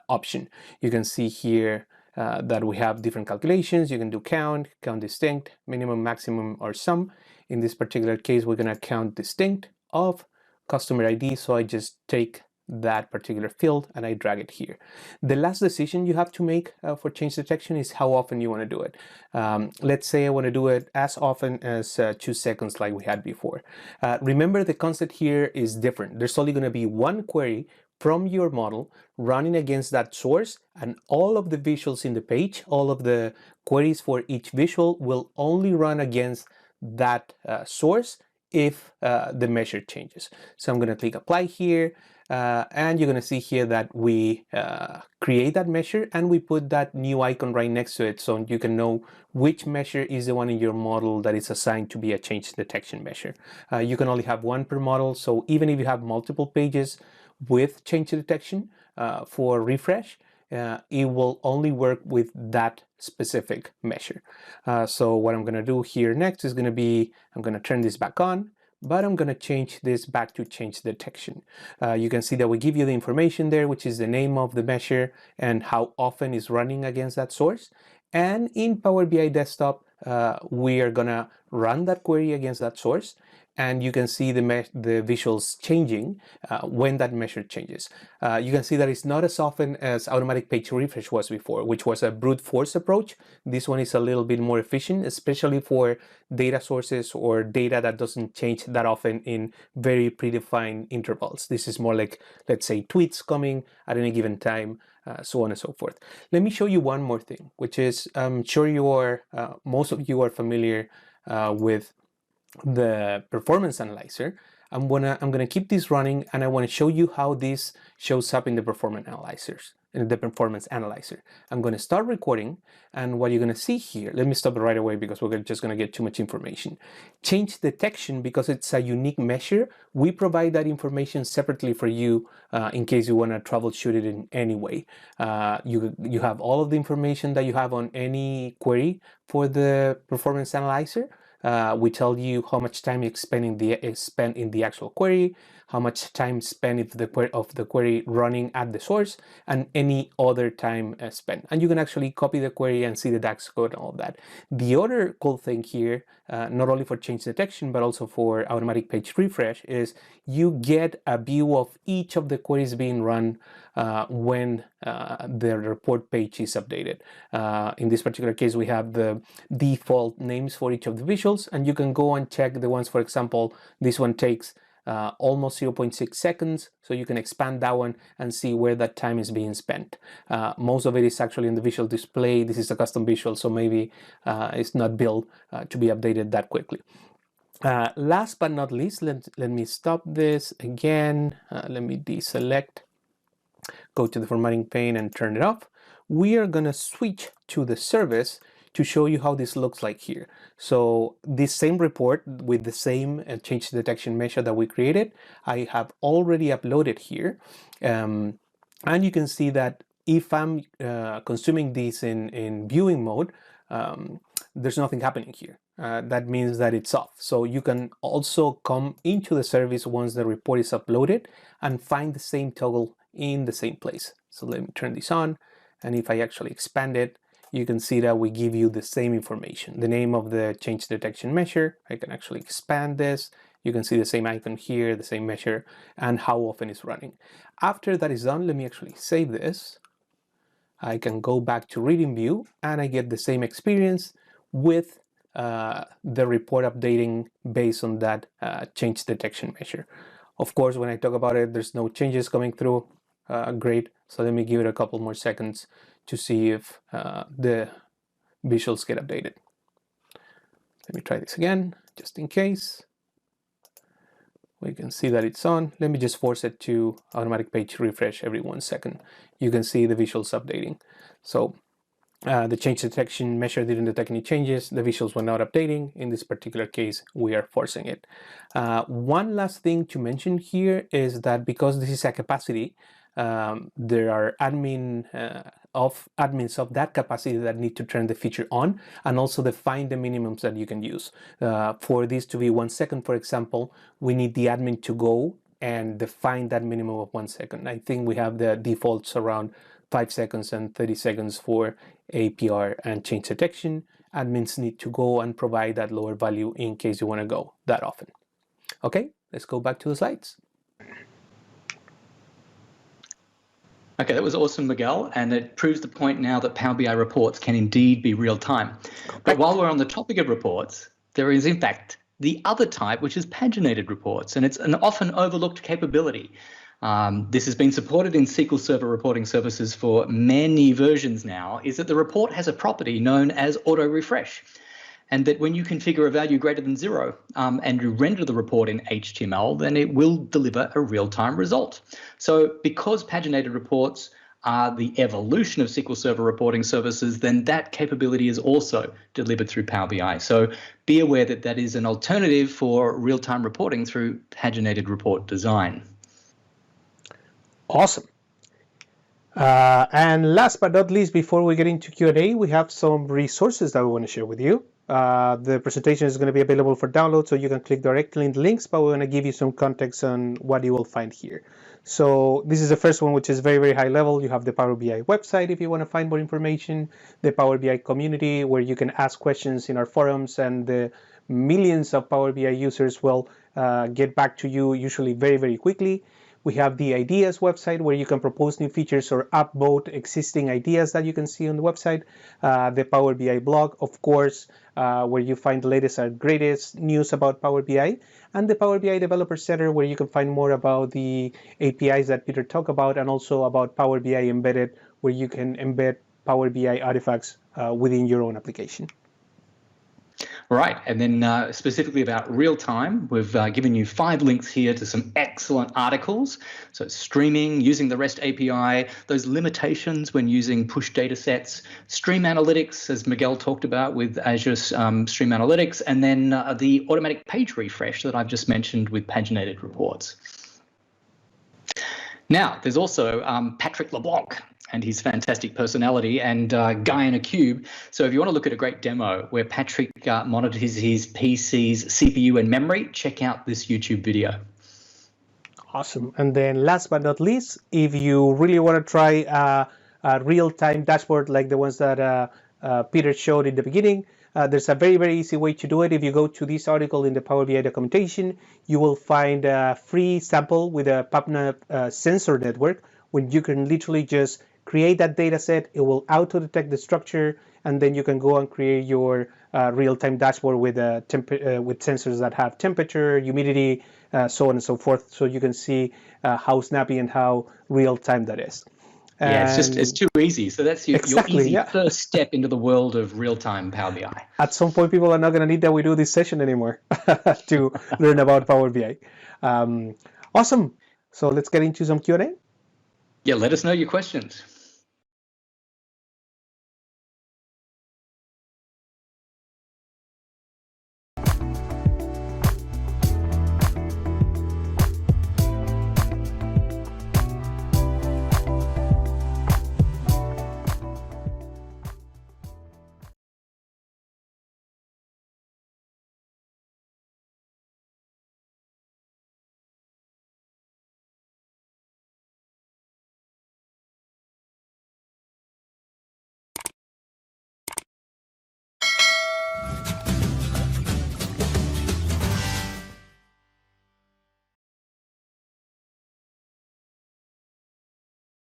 option. You can see here that we have different calculations. You can do count, count distinct, minimum, maximum, or sum. In this particular case, we're gonna count distinct of customer ID, so I just take that particular field and I drag it here. The last decision you have to make for change detection is how often you want to do it. Let's say I want to do it as often as 2 seconds like we had before. Remember, the concept here is different. There's only going to be one query from your model running against that source, and all of the visuals in the page, all of the queries for each visual will only run against that source if the measure changes. So I'm going to click apply here. And you're going to see here that we create that measure and we put that new icon right next to it, so you can know which measure is the one in your model that is assigned to be a change detection measure. You can only have one per model, so even if you have multiple pages with change detection for refresh, it will only work with that specific measure. So what I'm going to do here next is going to be, I'm going to turn this back on, but I'm going to change this back to change detection. You can see that we give you the information there, which is the name of the measure and how often it's running against that source. And in Power BI Desktop, we are going to run that query against that source. And you can see the visuals changing when that measure changes. You can see that it's not as often as automatic page refresh was before, which was a brute force approach. This one is a little bit more efficient, especially for data sources or data that doesn't change that often in very predefined intervals. This is more like, let's say, tweets coming at any given time, so on and so forth. Let me show you one more thing, which is, I'm sure you are, most of you are familiar with the performance analyzer. I'm gonna keep this running, and I want to show you how this shows up in the performance analyzer. I'm going to start recording, and what you're going to see here, let me stop it right away because we're just going to get too much information. Change detection, because it's a unique measure, we provide that information separately for you in case you want to troubleshoot it in any way. You have all of the information that you have on any query for the performance analyzer. We tell you how much time you spend in the actual query, how much time spent of the query running at the source, and any other time spent. And you can actually copy the query and see the DAX code and all of that. The other cool thing here, not only for change detection, but also for automatic page refresh, is you get a view of each of the queries being run when the report page is updated. In this particular case, we have the default names for each of the visuals, and you can go and check the ones, for example, this one takes almost 0.6 seconds, so you can expand that one and see where that time is being spent. Most of it is actually in the visual display. This is a custom visual, so maybe it's not built to be updated that quickly. Last but not least, let me stop this again. Let me deselect, go to the formatting pane and turn it off. We are gonna switch to the service to show you how this looks like here. So this same report with the same change detection measure that we created, I have already uploaded here. And you can see that if I'm consuming this in viewing mode, there's nothing happening here. That means that it's off. So you can also come into the service once the report is uploaded and find the same toggle in the same place. So let me turn this on, and if I actually expand it, you can see that we give you the same information. The name of the change detection measure, I can actually expand this. You can see the same icon here, the same measure, and how often it's running. After that is done, let me actually save this. I can go back to reading view, and I get the same experience with the report updating based on that change detection measure. Of course, when I talk about it, there's no changes coming through. Great. So let me give it a couple more seconds to see if the visuals get updated. Let me try this again, just in case. We can see that it's on. Let me just force it to automatic page refresh every 1 second. You can see the visuals updating. So the change detection measure didn't detect any changes. The visuals were not updating. In this particular case, we are forcing it. One last thing to mention here is that because this is a capacity, there are admins of that capacity that need to turn the feature on and also define the minimums that you can use. For this to be 1 second, for example, we need the admin to go and define that minimum of 1 second. I think we have the defaults around 5 seconds and 30 seconds for APR and change detection. Admins need to go and provide that lower value in case you want to go that often. Okay, let's go back to the slides. Okay, that was awesome, Miguel, and it proves the point now that Power BI reports can indeed be real time. But while we're on the topic of reports, there is in fact the other type, which is paginated reports, and it's an often overlooked capability. This has been supported in SQL Server reporting services for many versions now, is that the report has a property known as auto refresh. And that when you configure a value greater than 0 and you render the report in HTML, then it will deliver a real-time result. So because paginated reports are the evolution of SQL Server reporting services, then that capability is also delivered through Power BI. So be aware that that is an alternative for real-time reporting through paginated report design. Awesome. And last but not least, before we get into Q&A, we have some resources that we want to share with you. The presentation is going to be available for download, so you can click directly in the links, but we're going to give you some context on what you will find here. So this is the first one, which is very, very high level. You have the Power BI website if you want to find more information, the Power BI community where you can ask questions in our forums, and the millions of Power BI users will get back to you usually very, very quickly. We have the ideas website where you can propose new features or upvote existing ideas that you can see on the website. The Power BI blog, of course, where you find the latest and greatest news about Power BI. And the Power BI Developer Center, where you can find more about the APIs that Peter talked about, and also about Power BI Embedded, where you can embed Power BI artifacts within your own application. Right, and then specifically about real time, we've given you 5 links here to some excellent articles. So streaming, using the REST API, those limitations when using push data sets, stream analytics, as Miguel talked about with Azure Stream Analytics, and then the automatic page refresh that I've just mentioned with paginated reports. Now, there's also Patrick LeBlanc and his fantastic personality, and Guy in a Cube. So if you want to look at a great demo where Patrick monitors his PC's CPU and memory, check out this YouTube video. Awesome. And then last but not least, if you really want to try a real-time dashboard like the ones that Peter showed in the beginning, there's a very, very easy way to do it. If you go to this article in the Power BI documentation, you will find a free sample with a PubNub sensor network, when you can literally just create that data set. It will auto detect the structure, and then you can go and create your real-time dashboard with with sensors that have temperature, humidity, so on and so forth, so you can see how snappy and how real-time that is. Yeah, it's too easy. So that's your Exactly, easy yeah. first step into the world of real-time Power BI. At some point, people are not going to need that we do this session anymore to learn about Power BI. Awesome. So let's get into some Q&A. Yeah, let us know your questions.